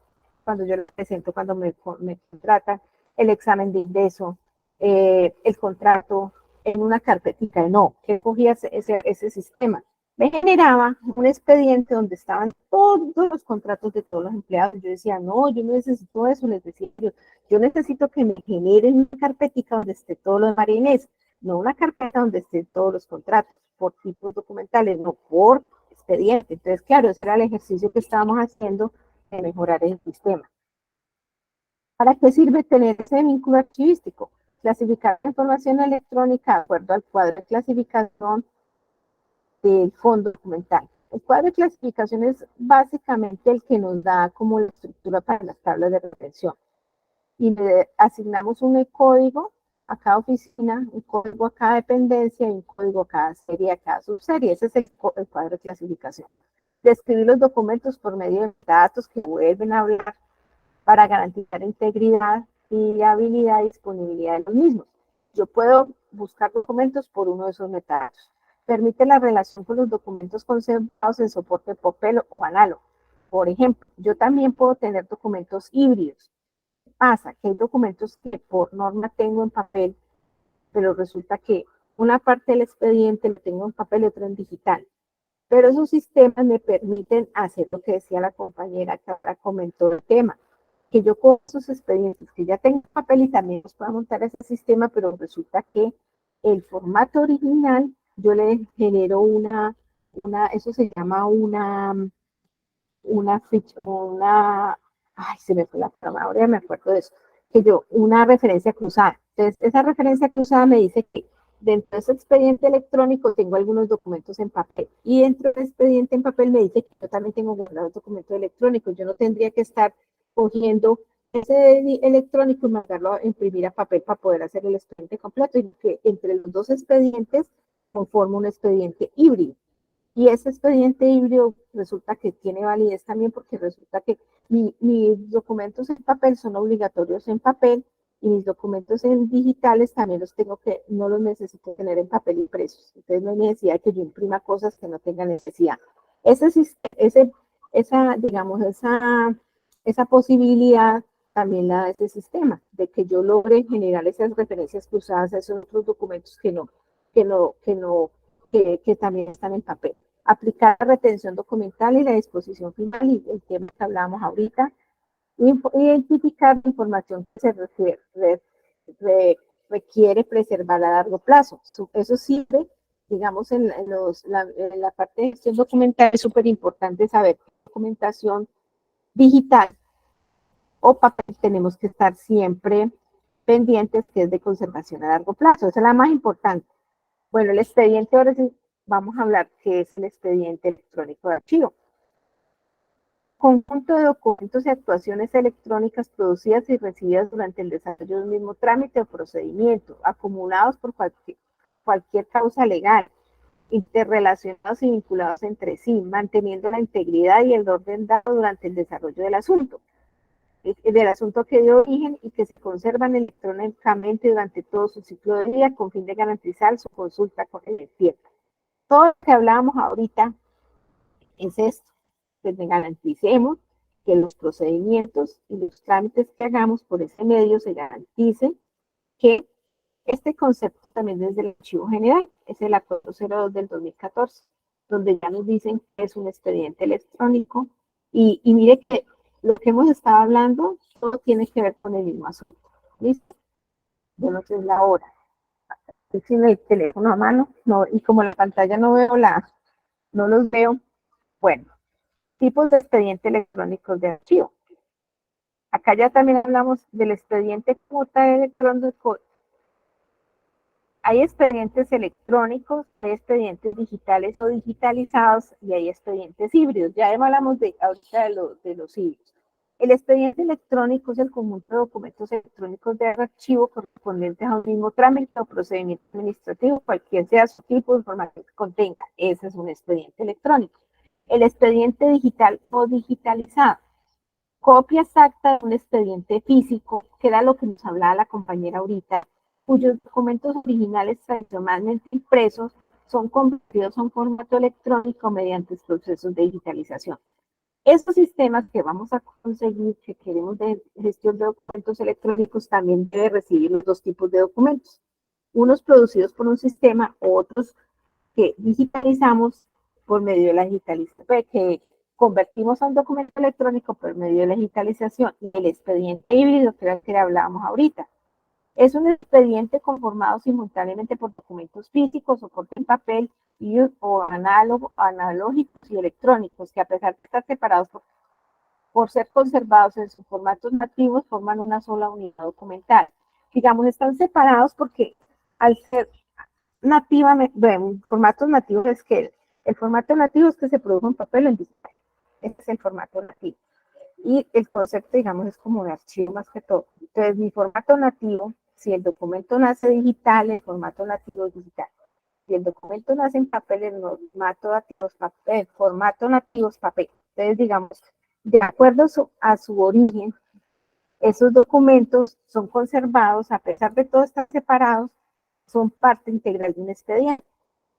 cuando yo le presento, cuando me contratan, el examen de ingreso, el contrato en una carpetita. No, que cogía ese sistema. Me generaba un expediente donde estaban todos los contratos de todos los empleados. Yo decía, no, yo no necesito eso, les decía yo necesito que me generen una carpetita donde esté todo lo de María Inés, no una carpeta donde estén todos los contratos por tipos documentales, no por expediente. Entonces, claro, ese era el ejercicio que estábamos haciendo de mejorar el sistema. ¿Para qué sirve tener ese vínculo archivístico? Clasificar la información electrónica de acuerdo al cuadro de clasificación del fondo documental. El cuadro de clasificación es básicamente el que nos da como la estructura para las tablas de retención. Y le asignamos un código a cada oficina, un código a cada dependencia y un código a cada serie, a cada subserie. Ese es el cuadro de clasificación. Describir los documentos por medio de datos que vuelven a hablar para garantizar integridad, fiabilidad y disponibilidad de los mismos. Yo puedo buscar documentos por uno de esos metadatos. Permite la relación con los documentos conservados en soporte papel o análogo. Por ejemplo, yo también puedo tener documentos híbridos. Pasa que hay documentos que por norma tengo en papel, pero resulta que una parte del expediente lo tengo en papel y otra en digital. Pero esos sistemas me permiten hacer lo que decía la compañera que ahora comentó el tema, que yo con esos expedientes que ya tengo en papel y también los puedo montar a ese sistema, pero resulta que el formato original yo le genero eso se llama ay, se me fue la palabra, ahora ya me acuerdo de eso, una referencia cruzada. Entonces, esa referencia cruzada me dice que dentro de ese expediente electrónico tengo algunos documentos en papel y dentro del expediente en papel me dice que yo también tengo guardados documentos electrónicos. Yo no tendría que estar cogiendo ese electrónico y mandarlo a imprimir a papel para poder hacer el expediente completo, y que entre los dos expedientes conforma un expediente híbrido. Y ese expediente híbrido resulta que tiene validez también porque resulta que mis documentos en papel son obligatorios en papel y mis documentos en digitales también no los necesito tener en papel impresos. Entonces no hay necesidad de que yo imprima cosas que no tengan necesidad. Esa posibilidad también la da este sistema, de que yo logre generar esas referencias cruzadas a esos otros documentos que también están en papel. aplicar la retención documental y la disposición final, y el tema que hablábamos ahorita, identificar la información que se requiere preservar a largo plazo. Eso sirve, digamos, en la parte de gestión documental es súper importante saber qué documentación digital o papel tenemos que estar siempre pendientes, que es de conservación a largo plazo. Esa es la más importante. Bueno, el expediente, ahora sí vamos a hablar qué es el expediente electrónico de archivo. Conjunto de documentos y actuaciones electrónicas producidas y recibidas durante el desarrollo de un mismo trámite o procedimiento, acumulados por cualquier causa legal, interrelacionados y vinculados entre sí, manteniendo la integridad y el orden dado durante el desarrollo del asunto que dio origen y que se conservan electrónicamente durante todo su ciclo de vida con fin de garantizar su consulta con el tiempo. Todo lo que hablábamos ahorita es esto, que garanticemos que los procedimientos y los trámites que hagamos por ese medio se garanticen que este concepto también desde el archivo general, es el acuerdo 02 del 2014, donde ya nos dicen que es un expediente electrónico y mire que lo que hemos estado hablando, todo tiene que ver con el mismo asunto. ¿Listo? Yo no sé la hora. Estoy sin el teléfono a mano, no, y como en la pantalla no veo no los veo. Bueno, tipos de expediente electrónicos de archivo. Acá ya también hablamos del expediente como tal electrónico. Hay expedientes electrónicos, hay expedientes digitales o digitalizados y hay expedientes híbridos. Ya hablamos ahorita de los híbridos. El expediente electrónico es el conjunto de documentos electrónicos de archivo correspondientes a un mismo trámite o procedimiento administrativo, cualquier sea su tipo de información que contenga. Ese es un expediente electrónico. El expediente digital o digitalizado. Copia exacta de un expediente físico, que era lo que nos hablaba la compañera ahorita, cuyos documentos originales tradicionalmente impresos son convertidos a un formato electrónico mediante procesos de digitalización. Estos sistemas que vamos a conseguir, que queremos de gestión de documentos electrónicos, también debe recibir los dos tipos de documentos. Unos producidos por un sistema, otros que digitalizamos por medio de la digitalización, que convertimos a un documento electrónico por medio de la digitalización, y el expediente híbrido, que era el que hablábamos ahorita. Es un expediente conformado simultáneamente por documentos físicos, soporte en papel o analógicos y electrónicos, que a pesar de estar separados por ser conservados en sus formatos nativos, forman una sola unidad documental. Digamos, están separados porque al ser nativamente, bueno, formatos nativos es que el formato nativo es que se produce en papel o en digital. Este es el formato nativo. Y el concepto, digamos, es como de archivo más que todo. Entonces, mi formato nativo, si el documento nace digital, el formato nativo es digital. Si el documento nace en papel, el formato nativo es papel. Entonces, digamos, de acuerdo a su origen, esos documentos son conservados, a pesar de todo estar separados, son parte integral de un expediente.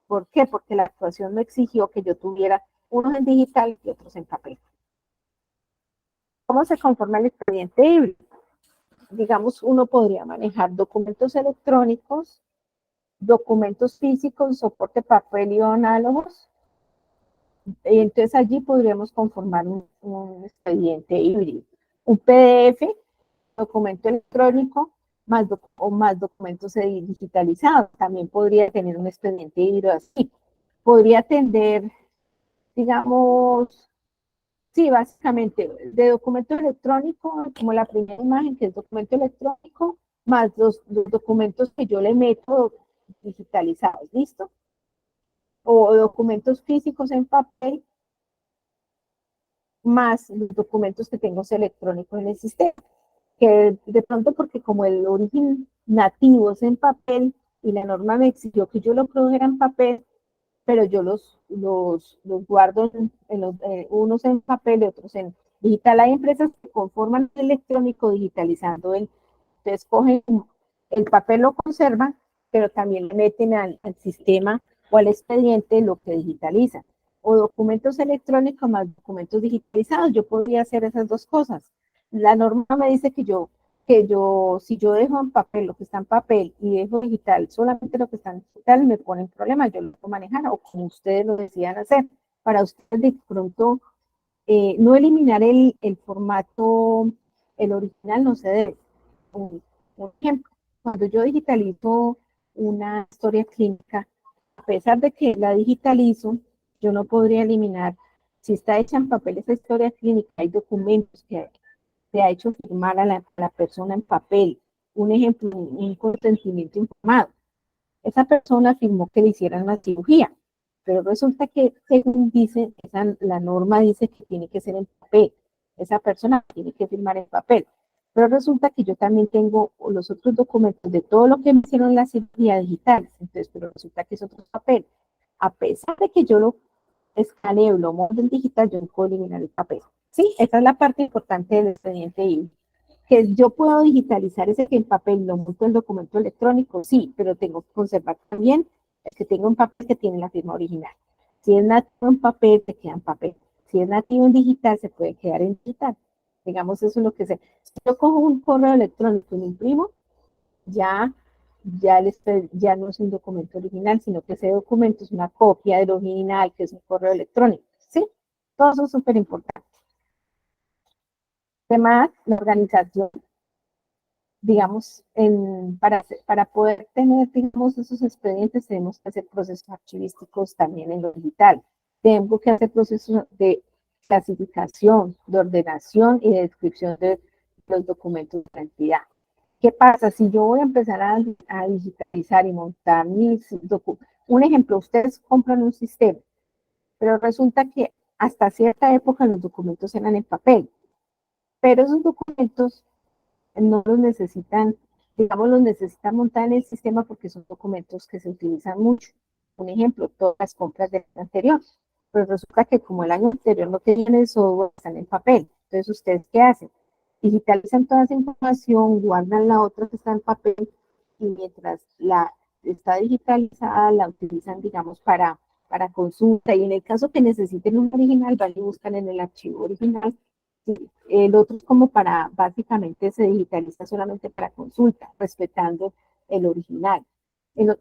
¿Por qué? Porque la actuación no exigió que yo tuviera unos en digital y otros en papel. ¿Cómo se conforma el expediente híbrido? Digamos, uno podría manejar documentos electrónicos, documentos físicos, soporte papel y análogos. Y entonces allí podríamos conformar un expediente híbrido. Un PDF, documento electrónico, más documentos digitalizados. También podría tener un expediente híbrido así. Podría atender, digamos, sí, básicamente, de documento electrónico, como la primera imagen, que es documento electrónico, más los documentos que yo le meto digitalizados, ¿listo? O documentos físicos en papel, más los documentos que tengo electrónicos en el sistema. Que de pronto, porque como el origen nativo es en papel, y la norma me exigió que yo lo produjera en papel, pero yo los guardo unos en papel y otros en digital. Hay empresas que conforman el electrónico digitalizando entonces cogen el papel, lo conservan, pero también le meten al sistema o al expediente lo que digitalizan. O documentos electrónicos más documentos digitalizados. Yo podría hacer esas dos cosas. La norma me dice que yo que si yo dejo en papel lo que está en papel y dejo digital solamente lo que está en digital, me ponen problemas, yo lo puedo manejar, o como ustedes lo decían hacer. Para ustedes de pronto, no eliminar el formato, el original no se debe. Un ejemplo, cuando yo digitalizo una historia clínica, a pesar de que la digitalizo, yo no podría eliminar, si está hecha en papel esa historia clínica, hay documentos que se ha hecho firmar a la persona en papel. Un ejemplo, un consentimiento informado. Esa persona firmó que le hicieran la cirugía, pero resulta que, según dice, la norma dice que tiene que ser en papel. Esa persona tiene que firmar en papel. Pero resulta que yo también tengo los otros documentos de todo lo que me hicieron la cirugía digitales. Entonces, pero resulta que es otro papel. A pesar de que yo lo escaneo y lo monto en digital, yo no puedo eliminar el papel. Sí, esa es la parte importante del expediente IVA. Que yo puedo digitalizar ese que en papel lo monto en documento electrónico, sí, pero tengo que conservar también el que tengo en papel que tiene la firma original. Si es nativo en papel, se queda en papel. Si es nativo en digital, se puede quedar en digital. Digamos, eso es lo que sé. Si yo cojo un correo electrónico y lo imprimo, ya ya no es un documento original, sino que ese documento es una copia del original, que es un correo electrónico, ¿sí? Todo eso es súper importante. Además, la organización, digamos, para poder tener, digamos, esos expedientes, tenemos que hacer procesos archivísticos también en lo digital. Tengo que hacer procesos de clasificación, de ordenación y de descripción de los documentos de la entidad. ¿Qué pasa? Si yo voy a empezar a digitalizar y montar mis documentos, un ejemplo, ustedes compran un sistema, pero resulta que hasta cierta época los documentos eran en papel, pero esos documentos no los necesitan, digamos, los necesitan montar en el sistema porque son documentos que se utilizan mucho. Un ejemplo, todas las compras del año anterior, pero resulta que como el año anterior no tenían el software, están en papel. Entonces, ¿ustedes qué hacen? Digitalizan toda esa información, guardan la otra que está en papel y mientras la está digitalizada, la utilizan, digamos, para consulta, y en el caso que necesiten un original, van y buscan en el archivo original. El otro es como para, básicamente se digitaliza solamente para consulta, respetando el original.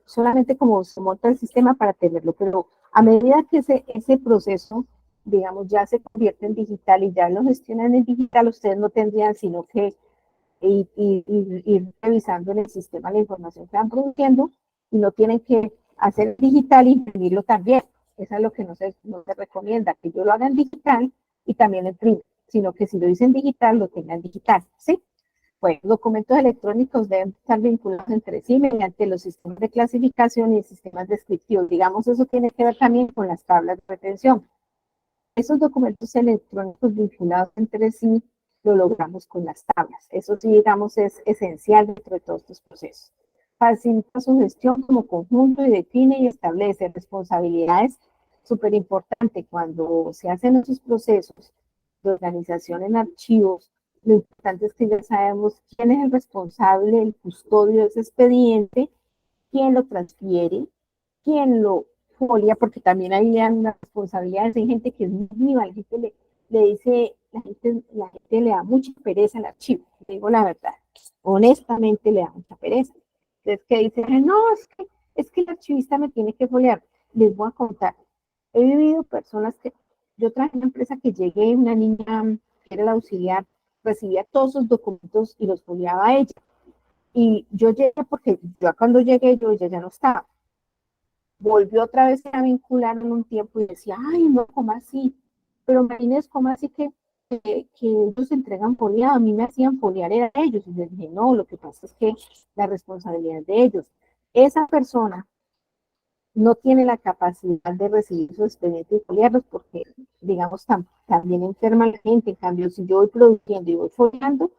Solamente como se monta el sistema para tenerlo, pero a medida que ese proceso, digamos, ya se convierte en digital y ya lo gestionan en digital, ustedes no tendrían sino que ir revisando en el sistema la información que van produciendo y no tienen que hacer digital e imprimirlo también. Eso es lo que no se recomienda, que yo lo haga en digital y también lo imprimo, sino que si lo hice en digital, lo tenga en digital, ¿sí? Pues documentos electrónicos deben estar vinculados entre sí mediante los sistemas de clasificación y sistemas descriptivos. Digamos, eso tiene que ver también con las tablas de retención. Esos documentos electrónicos vinculados entre sí lo logramos con las tablas. Eso sí, digamos, es esencial dentro de todos estos procesos. Facilita su gestión como conjunto y define y establece responsabilidades. Súper importante cuando se hacen esos procesos de organización en archivos. Lo importante es que ya sabemos quién es el responsable, el custodio de ese expediente, quién lo transfiere, quién lo folia, porque también hay unas responsabilidades. Hay gente que es muy viva, la gente le dice, la gente le da mucha pereza al archivo, digo la verdad, honestamente le da mucha pereza. Entonces, que dicen, no, es que el archivista me tiene que foliar. Les voy a contar, he vivido personas que, yo trabajé en una empresa que llegué, una niña que era la auxiliar, recibía todos sus documentos y los foliaba ella. Y yo llegué porque yo cuando llegué ella ya no estaba. Volvió otra vez a vincular en un tiempo y decía, ay, no, ¿cómo así? Pero Marines, ¿cómo así que ellos entregan foliado? A mí me hacían foliar, era ellos. Y les dije, no, lo que pasa es que la responsabilidad es de ellos. Esa persona no tiene la capacidad de recibir su expediente y foliarlos porque, digamos, también enferma la gente. En cambio, si yo voy produciendo y voy foliando,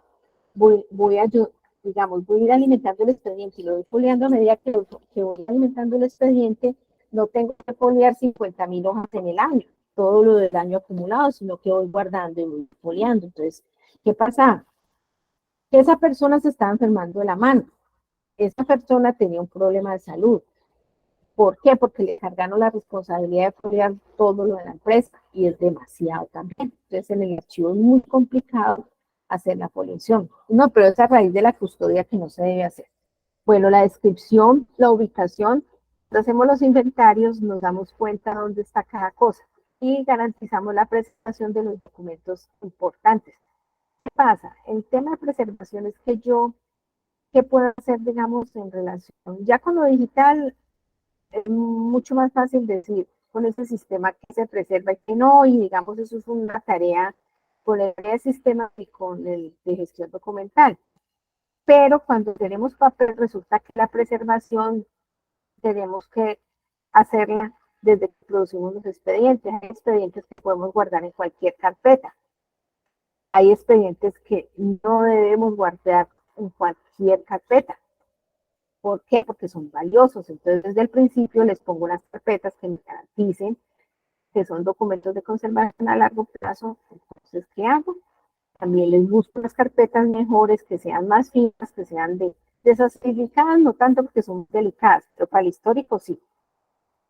voy a ir alimentando el expediente y lo voy foliando a medida que voy alimentando el expediente, no tengo que foliar 50.000 hojas en el año, todo lo del año acumulado, sino que voy guardando y voy foliando. Entonces, ¿qué pasa? Que esa persona se estaba enfermando de la mano. Esa persona tenía un problema de salud. ¿Por qué? Porque le cargaron la responsabilidad de foliar todo lo de la empresa y es demasiado también. Entonces, en el archivo es muy complicado hacer la foliación. No, pero es a raíz de la custodia que no se debe hacer. Bueno, la descripción, la ubicación, cuando hacemos los inventarios nos damos cuenta dónde está cada cosa y garantizamos la preservación de los documentos importantes. ¿Qué pasa? El tema de preservación es que ¿qué puedo hacer, digamos, en relación? Ya con lo digital es mucho más fácil decir con ese sistema que se preserva y que no, y digamos, eso es una tarea con el sistema y con el de gestión documental. Pero cuando tenemos papel, resulta que la preservación tenemos que hacerla desde que producimos los expedientes. Hay expedientes que podemos guardar en cualquier carpeta. Hay expedientes que no debemos guardar en cualquier carpeta. ¿Por qué? Porque son valiosos. Entonces, desde el principio les pongo unas carpetas que me garanticen que son documentos de conservación a largo plazo. Entonces, ¿qué hago? También les busco las carpetas mejores, que sean más finas, que sean desacidificadas, no tanto porque son delicadas, pero para el histórico sí,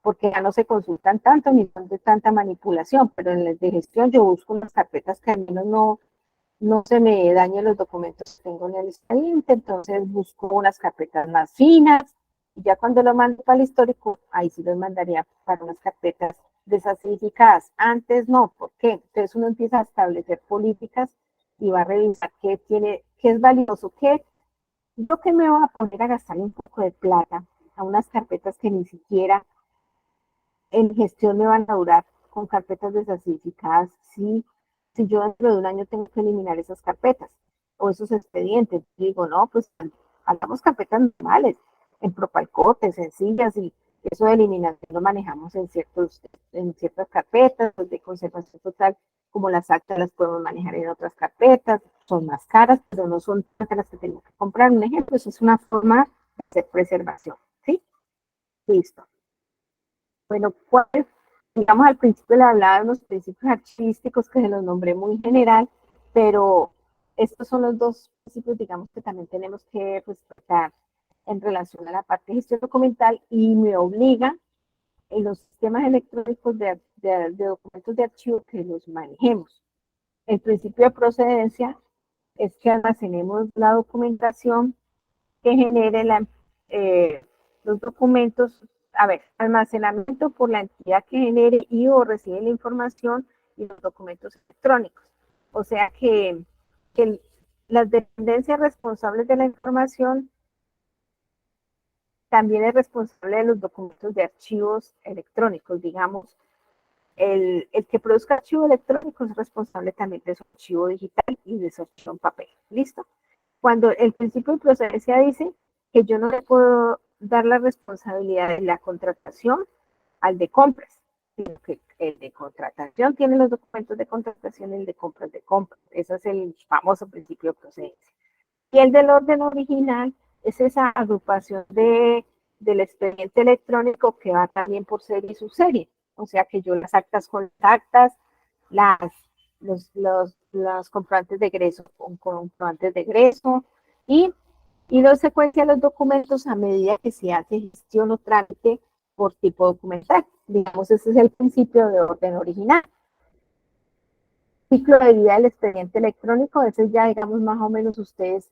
porque ya no se consultan tanto ni son de tanta manipulación, pero en el de gestión yo busco unas carpetas que al menos no se me dañen los documentos que tengo en el expediente, entonces busco unas carpetas más finas, y ya cuando lo mando para el histórico, ahí sí los mandaría para unas carpetas desacidificadas. Antes no, ¿por qué? Entonces uno empieza a establecer políticas y va a revisar qué es valioso, yo que me voy a poner a gastar un poco de plata a unas carpetas que ni siquiera en gestión me van a durar, con carpetas desclasificadas, si yo dentro de un año tengo que eliminar esas carpetas o esos expedientes, digo, no, pues hagamos carpetas normales, en Propalcote, sencillas, y eso de eliminación lo manejamos en ciertas carpetas de conservación total, como las actas las podemos manejar en otras carpetas, son más caras, pero no son tantas las que tengo que comprar. Un ejemplo, eso es una forma de hacer preservación, ¿sí? Listo. Bueno, digamos, al principio le hablaba de unos principios archivísticos que se los nombré muy general, pero estos son los dos principios, digamos, que también tenemos que respetar en relación a la parte de gestión documental y me obliga en los sistemas electrónicos de documentos de archivo que los manejemos. El principio de procedencia es que almacenemos la documentación que genere los documentos. A ver, almacenamiento por la entidad que genere y o recibe la información y los documentos electrónicos. O sea que las dependencias responsables de la información también es responsable de los documentos de archivos electrónicos. Digamos, el que produzca archivo electrónico es responsable también de su archivo digital y de su archivo en papel. ¿Listo? Cuando el principio de procedencia dice que yo no le puedo dar la responsabilidad de la contratación al de compras, sino que el de contratación tiene los documentos de contratación y el de compras de compras. Ese es el famoso principio de procedencia. Y el del orden original es esa agrupación del expediente electrónico que va también por serie y subserie. O sea que yo las actas con las actas, los comprobantes de egreso con comprobantes de egreso y los secuencia los documentos a medida que se hace gestión o trámite por tipo documental. Digamos, ese es el principio de orden original. Ciclo de vida del expediente electrónico, ese ya, digamos, más o menos ustedes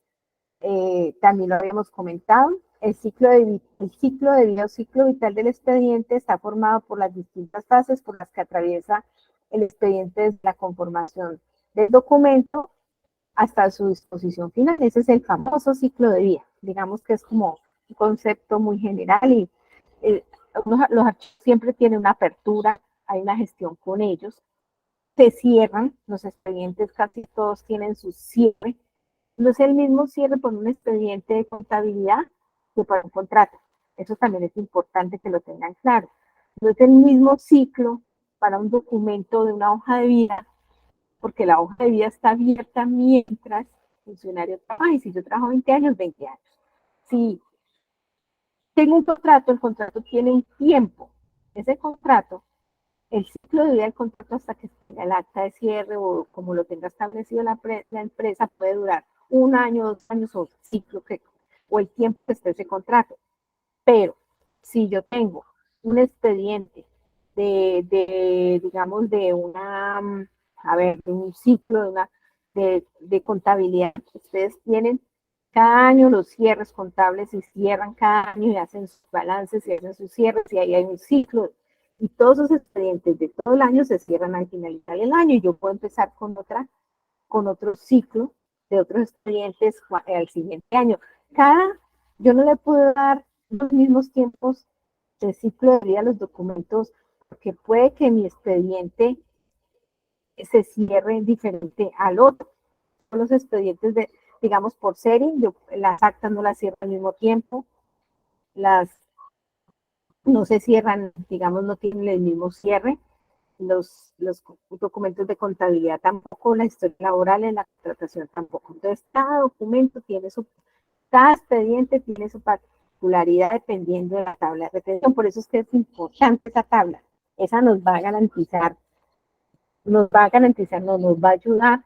también lo habíamos comentado. El ciclo de vida o ciclo vital del expediente está formado por las distintas fases por las que atraviesa el expediente desde la conformación del documento hasta su disposición final. Ese es el famoso ciclo de vida. Digamos que es como un concepto muy general y los archivos siempre tienen una apertura, hay una gestión con ellos. Se cierran, los expedientes casi todos tienen su cierre. No es el mismo cierre por un expediente de contabilidad que para un contrato. Eso también es importante que lo tengan claro. No es el mismo ciclo para un documento de una hoja de vida, porque la hoja de vida está abierta mientras el funcionario trabaja, y si yo trabajo 20 años, 20 años. Si tengo un contrato, el contrato tiene un tiempo. Ese contrato, el ciclo de vida del contrato hasta que tenga el acta de cierre o como lo tenga establecido la empresa puede durar 1 año, 2 años o ciclo o el tiempo que esté ese contrato. Pero si yo tengo un expediente digamos, de un ciclo, de contabilidad. Ustedes tienen cada año los cierres contables y cierran cada año y hacen sus balances y hacen sus cierres y ahí hay un ciclo. Y todos esos expedientes de todo el año se cierran al finalizar el año y yo puedo empezar con otro ciclo de otros expedientes al siguiente año. Yo no le puedo dar los mismos tiempos de ciclo de vida a los documentos porque puede que mi expediente se cierre diferente al otro. Los expedientes digamos, por serie, las actas no las cierro al mismo tiempo, no se cierran, digamos, no tienen el mismo cierre, los documentos de contabilidad tampoco, la historia laboral en la contratación tampoco. Entonces, cada expediente tiene su particularidad dependiendo de la tabla de retención. Por eso es que es importante esa tabla. Esa nos va a ayudar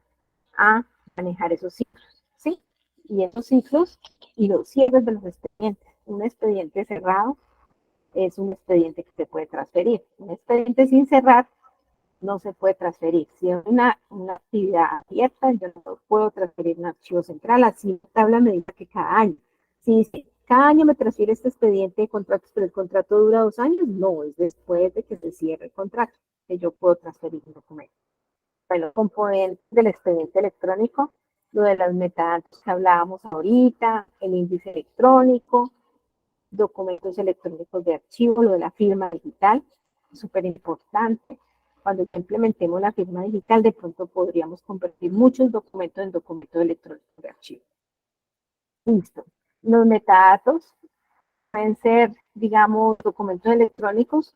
a manejar esos ciclos, ¿sí? Y esos ciclos y los cierres de los expedientes. Un expediente cerrado es un expediente que se puede transferir. Un expediente sin cerrar no se puede transferir. Si es una actividad abierta, yo no puedo transferir un archivo central, así la tabla me dice que cada año. Si cada año me transfiere este expediente de contratos, pero el contrato dura 2 años, no, es después de que se cierre el contrato que yo puedo transferir un documento. Bueno, componentes del expediente electrónico, lo de las metadatos que hablábamos ahorita, el índice electrónico, documentos electrónicos de archivo, lo de la firma digital, súper importante. Cuando implementemos la firma digital, de pronto podríamos convertir muchos documentos en documentos electrónicos de archivo. Listo. Los metadatos pueden ser, digamos, documentos electrónicos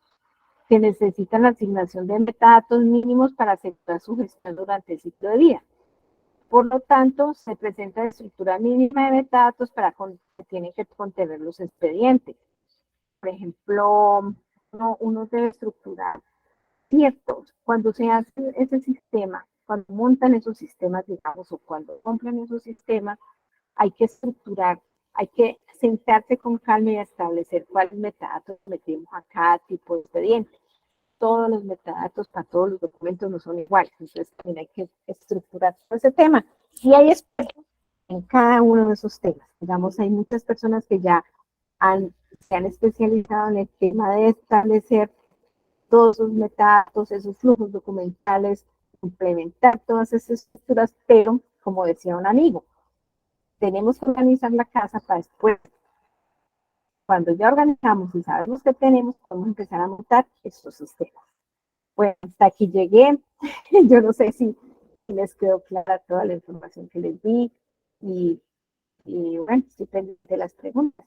que necesitan la asignación de metadatos mínimos para asegurar su gestión durante el ciclo de vida. Por lo tanto, se presenta la estructura mínima de metadatos que tienen que contener los expedientes. Por ejemplo, uno debe estructurar ciertos. Cuando se hace ese sistema, cuando montan esos sistemas, digamos, o cuando compran esos sistemas, hay que estructurar, hay que sentarse con calma y establecer cuáles metadatos metemos a cada tipo de expediente. Todos los metadatos para todos los documentos no son iguales, entonces también hay que estructurar todo ese tema. Y hay expertos en cada uno de esos temas. Digamos, hay muchas personas que ya se han especializado en el tema de establecer todos esos metadatos, esos flujos documentales, implementar todas esas estructuras, pero, como decía un amigo, tenemos que organizar la casa para después. Cuando ya organizamos y sabemos que tenemos, podemos empezar a montar estos sistemas. Bueno, hasta aquí llegué. Yo no sé si les quedó clara toda la información que les di. Y bueno, estoy pendiente de las preguntas.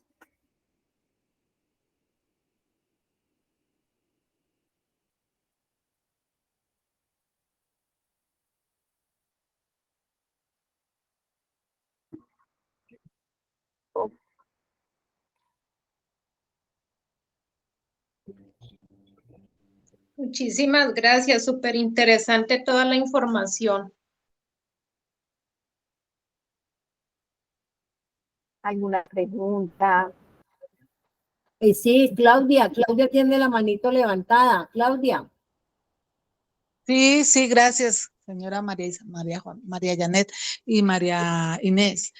Muchísimas gracias, súper interesante toda la información. ¿Alguna pregunta? Sí, Claudia tiene la manito levantada. Claudia. Sí, sí, gracias, señora María Janet y María Inés.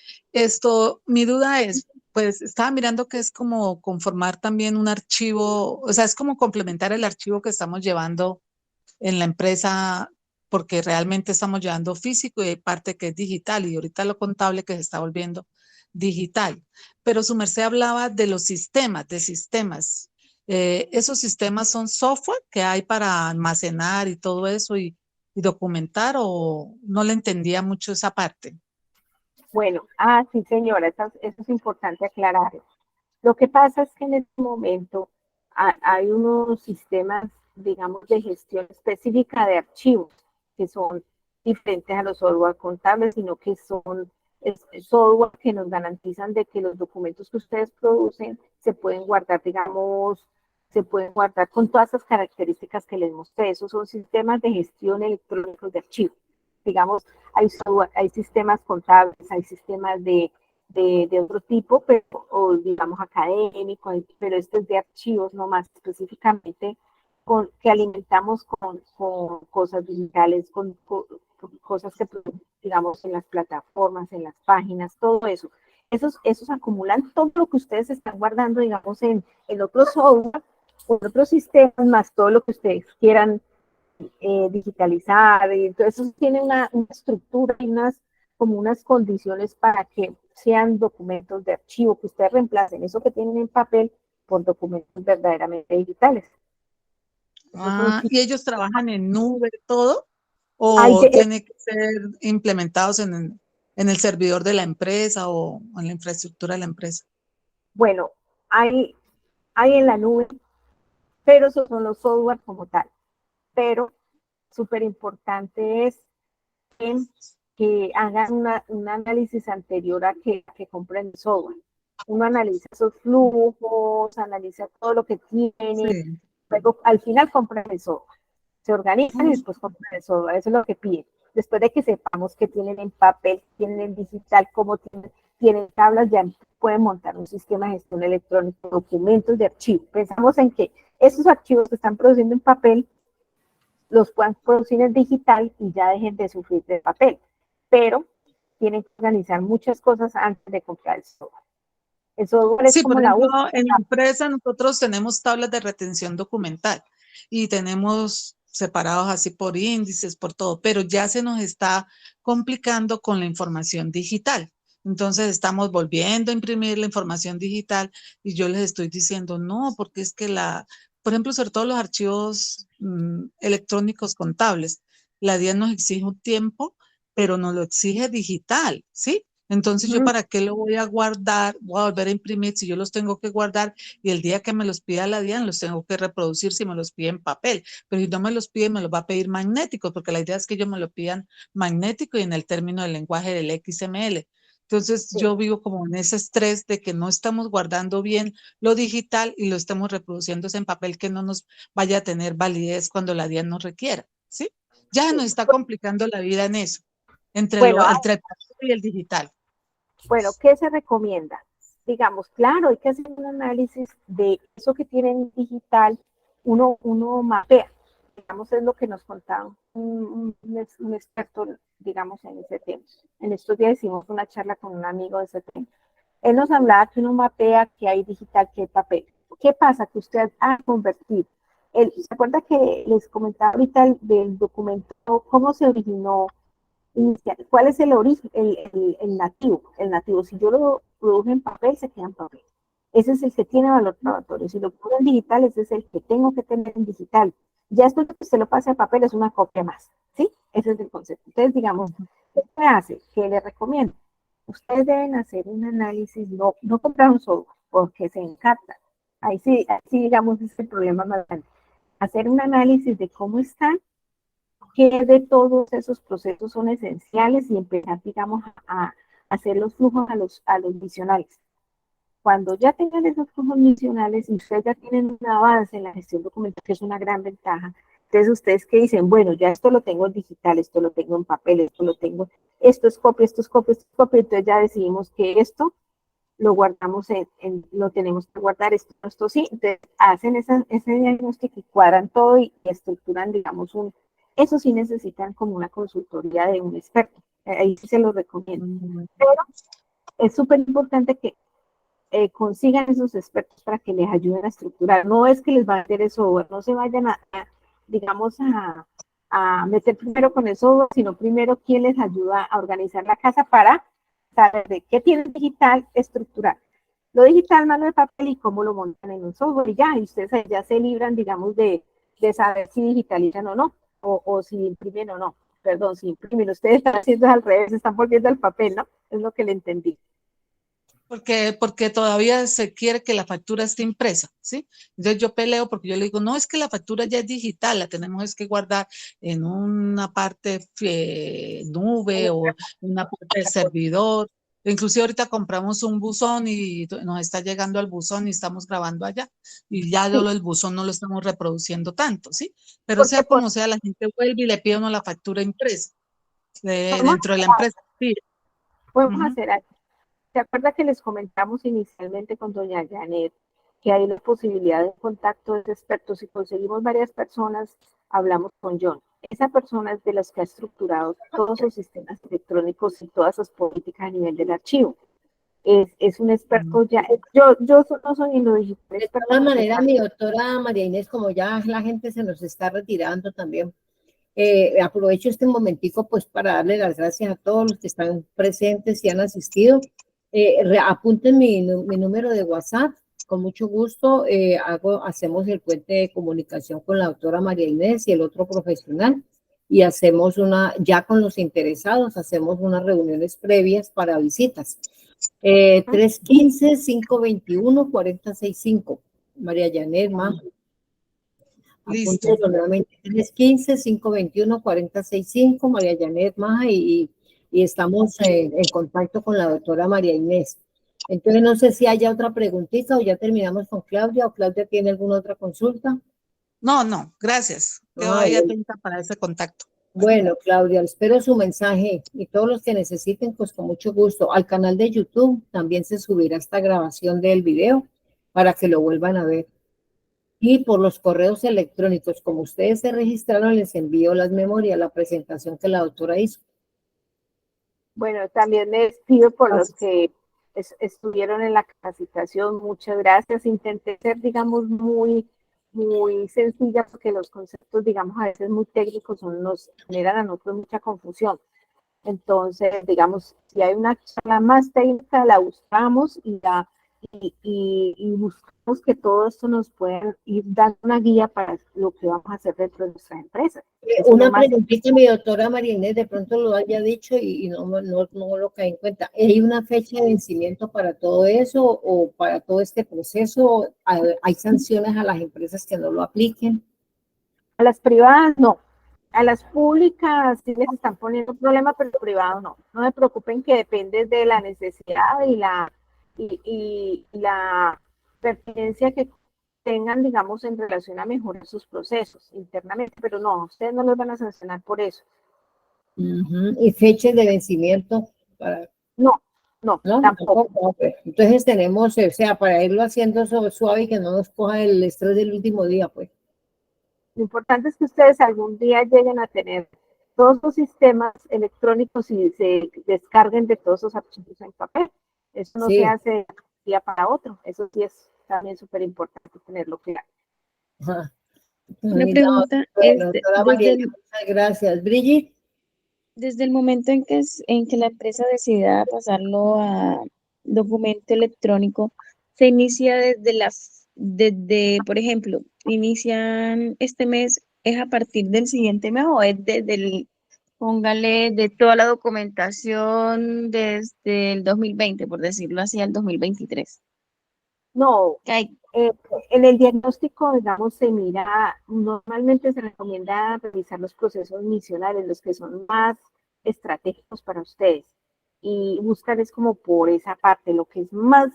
Mi duda es, pues estaba mirando que es como conformar también un archivo, o sea, es como complementar el archivo que estamos llevando en la empresa, porque realmente estamos llevando físico y hay parte que es digital y ahorita lo contable que se está volviendo digital. Pero su merced hablaba de los sistemas, de sistemas. ¿Esos sistemas son software que hay para almacenar y todo eso y documentar o no le entendía mucho esa parte? Bueno, sí, señora, eso es importante aclarar. Lo que pasa es que en este momento hay unos sistemas, digamos, de gestión específica de archivos que son diferentes a los software contables, sino que son software que nos garantizan de que los documentos que ustedes producen se pueden guardar, digamos, se pueden guardar con todas esas características que les mostré. Esos son sistemas de gestión electrónicos de archivos. Digamos, hay sistemas contables, hay sistemas de otro tipo, pero, o digamos académico, pero este es de archivos nomás específicamente que alimentamos con cosas digitales, con cosas que digamos, en las plataformas, en las páginas, todo eso. Esos acumulan todo lo que ustedes están guardando, digamos, en otro software o en otros sistemas, más todo lo que ustedes quieran digitalizar. Y entonces, eso tiene una estructura y como unas condiciones para que sean documentos de archivo, que ustedes reemplacen eso que tienen en papel por documentos verdaderamente digitales. ¿Y ellos trabajan en nube todo? Hay ¿O de, tiene que ser implementados en el servidor de la empresa o en la infraestructura de la empresa? bueno, hay en la nube, pero esos son los software como tal. Pero súper importante es que hagan un análisis anterior a que compren el software. Uno analiza esos flujos, analiza todo lo que tiene, Sí. luego al final compran el software. Se organizan y después compran el software. Eso es lo que piden. Después de que sepamos que tienen en papel, tienen en digital, cómo tienen tablas, ya pueden montar un sistema de gestión electrónica, documentos de archivo. Pensamos en que esos archivos que están produciendo en papel los puedan producir en digital y ya dejen de sufrir de papel. Pero tienen que organizar muchas cosas antes de comprar el software. El software es Sí, como por la ejemplo, última. en la empresa nosotros tenemos tablas de retención documental y tenemos separados así por índices, por todo, pero ya se nos está complicando con la información digital. Entonces estamos volviendo a imprimir la información digital y yo les estoy diciendo no, porque es que por ejemplo, sobre todo los archivos electrónicos contables, la DIAN nos exige un tiempo, pero nos lo exige digital, ¿sí? Entonces, ¿yo para qué lo voy a guardar? Voy a volver a imprimir si yo los tengo que guardar y el día que me los pida la DIAN los tengo que reproducir si me los pide en papel. Pero si no me los pide, me los va a pedir magnéticos, porque la idea es que ellos me lo pidan magnético y en el término del lenguaje del XML. Entonces, yo vivo como en ese estrés de que no estamos guardando bien lo digital y lo estamos reproduciendo en papel que no nos vaya a tener validez cuando la DIAN nos requiera, ¿sí? Ya nos está complicando la vida en eso, entre Bueno, el papel y el digital. Bueno, ¿qué se recomienda? Digamos, claro, hay que hacer un análisis de eso que tienen digital, uno mapea, digamos, es lo que nos contaba un experto, digamos, en ese tema. En estos días hicimos una charla con un amigo de ese tema. Él nos hablaba que uno mapea que hay digital, que hay papel. ¿Qué pasa? Que usted ha convertido. ¿Se acuerda que les comentaba ahorita del documento, cómo se originó inicial? ¿Cuál es el origen, el nativo? El nativo, si yo lo produjo en papel, se queda en papel. Ese es el que tiene valor probatorio. Si lo pongo en digital, ese es el que tengo que tener en digital. Ya esto que se lo pase a papel es una copia más, ¿sí? Ese es el concepto. Entonces, digamos, ¿qué se hace? ¿Qué le recomiendo? Ustedes deben hacer un análisis, no comprar un software, porque se encarta. Ahí sí, digamos, es el problema más grande. Hacer un análisis de cómo están, qué de todos esos procesos son esenciales y empezar, digamos, a hacer los flujos a los misionales. Cuando ya tengan esos flujos misionales y ustedes ya tienen un avance en la gestión documental, que es una gran ventaja, entonces ustedes que dicen, bueno, ya esto lo tengo en digital, esto lo tengo en papel, esto es copia, esto es copia, esto es copia, entonces ya decidimos que esto lo guardamos lo tenemos que guardar, esto sí, entonces hacen ese diagnóstico y cuadran todo y estructuran, digamos, eso sí necesitan como una consultoría de un experto, ahí sí se lo recomiendo, pero es súper importante que consigan esos expertos para que les ayuden a estructurar, no es que les va a hacer el software, no se vayan digamos, a meter primero con el software, sino primero quién les ayuda a organizar la casa para saber de qué tienen digital, estructurar. Lo digital, mano de papel y cómo lo montan en un software y ya, y ustedes ya se libran, digamos, de saber si digitalizan o no, o si imprimen o no. Perdón, si imprimen, ustedes están haciendo al revés, están volviendo al papel, ¿no? Es lo que le entendí. Porque todavía se quiere que la factura esté impresa, ¿sí? Entonces yo peleo porque yo le digo, no, es que la factura ya es digital, la tenemos es que guardar en una parte nube o en una parte del servidor. Inclusive ahorita compramos un buzón y nos está llegando al buzón y estamos grabando allá. Y ya Sí. el buzón no lo estamos reproduciendo tanto, ¿sí? Pero Porque sea como sea, la gente vuelve y le pide uno la factura impresa dentro de la empresa. Sí. podemos hacer algo. ¿Se acuerda que les comentamos inicialmente con doña Janet que hay la posibilidad de contacto de expertos? Si conseguimos varias personas, hablamos con John. esa persona es de las que ha estructurado todos los sistemas electrónicos y todas sus políticas a nivel del archivo. Es un experto ya, yo no soy en lo digital. De todas maneras, mi doctora María Inés, como ya la gente se nos está retirando también, aprovecho este momentico pues para darle las gracias a todos los que están presentes y han asistido. Apunten mi número de WhatsApp, con mucho gusto hacemos el puente de comunicación con la doctora María Inés y el otro profesional y hacemos ya con los interesados, hacemos unas reuniones previas para visitas. 315-521-4065, María Janet Maja. Listo. Apúntelo nuevamente, 315-521-4065, María Janet Maja, y estamos en contacto con la doctora María Inés. Entonces, no sé si haya otra preguntita o ya terminamos con Claudia, o Claudia tiene alguna otra consulta. No, gracias. Quedo ahí atenta para ese contacto. Bueno, Claudia, espero su mensaje y todos los que necesiten, pues con mucho gusto. Al canal de YouTube también se subirá esta grabación del video para que lo vuelvan a ver. Y por los correos electrónicos, como ustedes se registraron, les envío las memorias, la presentación que la doctora hizo. Bueno, también les pido por los que estuvieron en la capacitación, muchas gracias. Intenté ser, digamos, muy sencilla porque los conceptos, digamos, a veces muy técnicos nos generan a nosotros mucha confusión. Entonces, digamos, si hay una charla más técnica, la buscamos y buscamos que todo esto nos pueda ir dando una guía para lo que vamos a hacer dentro de nuestra empresa. Una preguntita, mi doctora María Inés, de pronto lo haya dicho y no lo caí en cuenta. ¿Hay una fecha de vencimiento para todo eso o para todo este proceso? ¿Hay sanciones a las empresas que no lo apliquen? A las privadas no. A las públicas sí les están poniendo problema, pero privado no. No se preocupen, que depende de la necesidad y la pertinencia que tengan, digamos, en relación a mejorar sus procesos internamente, pero no, ustedes no los van a sancionar por eso. ¿Y fechas de vencimiento? No, tampoco. Entonces tenemos, o sea, para irlo haciendo suave y que no nos coja el estrés del último día, pues. Lo importante es que ustedes algún día lleguen a tener todos los sistemas electrónicos y se descarguen de todos esos archivos en papel. Eso no se hace de un día para otro. Eso sí es también súper importante tenerlo claro. Una pregunta. Doctora María, muchas gracias. Brigitte. Desde el momento en que la empresa decida pasarlo a documento electrónico, se inicia desde, por ejemplo, inician este mes, ¿es a partir del siguiente mes o es póngale, de toda la documentación desde el 2020, por decirlo así, al 2023? No, en el diagnóstico, digamos, normalmente se recomienda revisar los procesos misionales, los que son más estratégicos para ustedes, y buscar es como por esa parte, lo que es más,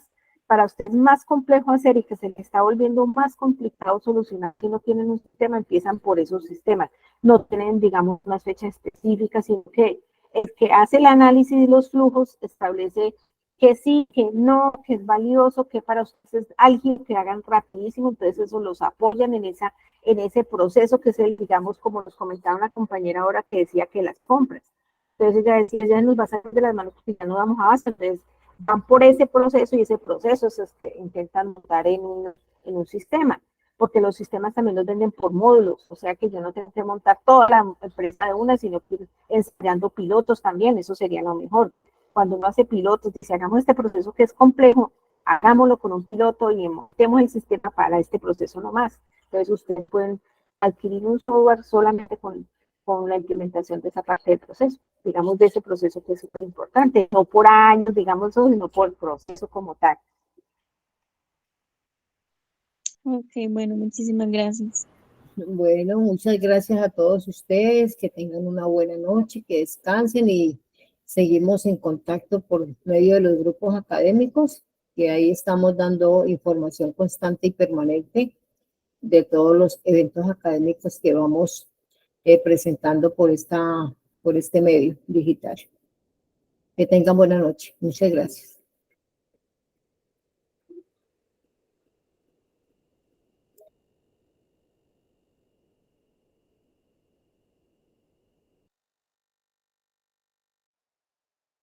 para ustedes más complejo hacer y que se les está volviendo más complicado solucionar, si no tienen un sistema, empiezan por esos sistemas, no tienen, digamos, una fecha específica, sino que el que hace el análisis de los flujos establece que sí, que no, que es valioso, que para ustedes es alguien que hagan rapidísimo, entonces eso los apoyan en ese proceso que es el, digamos, como nos comentaba una compañera ahora que decía que las compras. Entonces ella decía, ya nos va a salir de las manos porque ya no damos abasto, entonces van por ese proceso y ese proceso es intentan montar en un sistema, porque los sistemas también los venden por módulos, o sea que yo no tengo que montar toda la empresa de una, sino que ensayando pilotos también, eso sería lo mejor. Cuando uno hace pilotos, dice, hagamos este proceso que es complejo, hagámoslo con un piloto y montemos el sistema para este proceso nomás. Entonces ustedes pueden adquirir un software solamente con la implementación de esa parte del proceso, digamos, de ese proceso que es súper importante, no por años, digamos, sino por el proceso como tal. Ok, bueno, muchísimas gracias. Bueno, muchas gracias a todos ustedes, que tengan una buena noche, que descansen y seguimos en contacto por medio de los grupos académicos, que ahí estamos dando información constante y permanente de todos los eventos académicos que vamos presentando por este medio digital. Que tengan buena noche. Muchas gracias.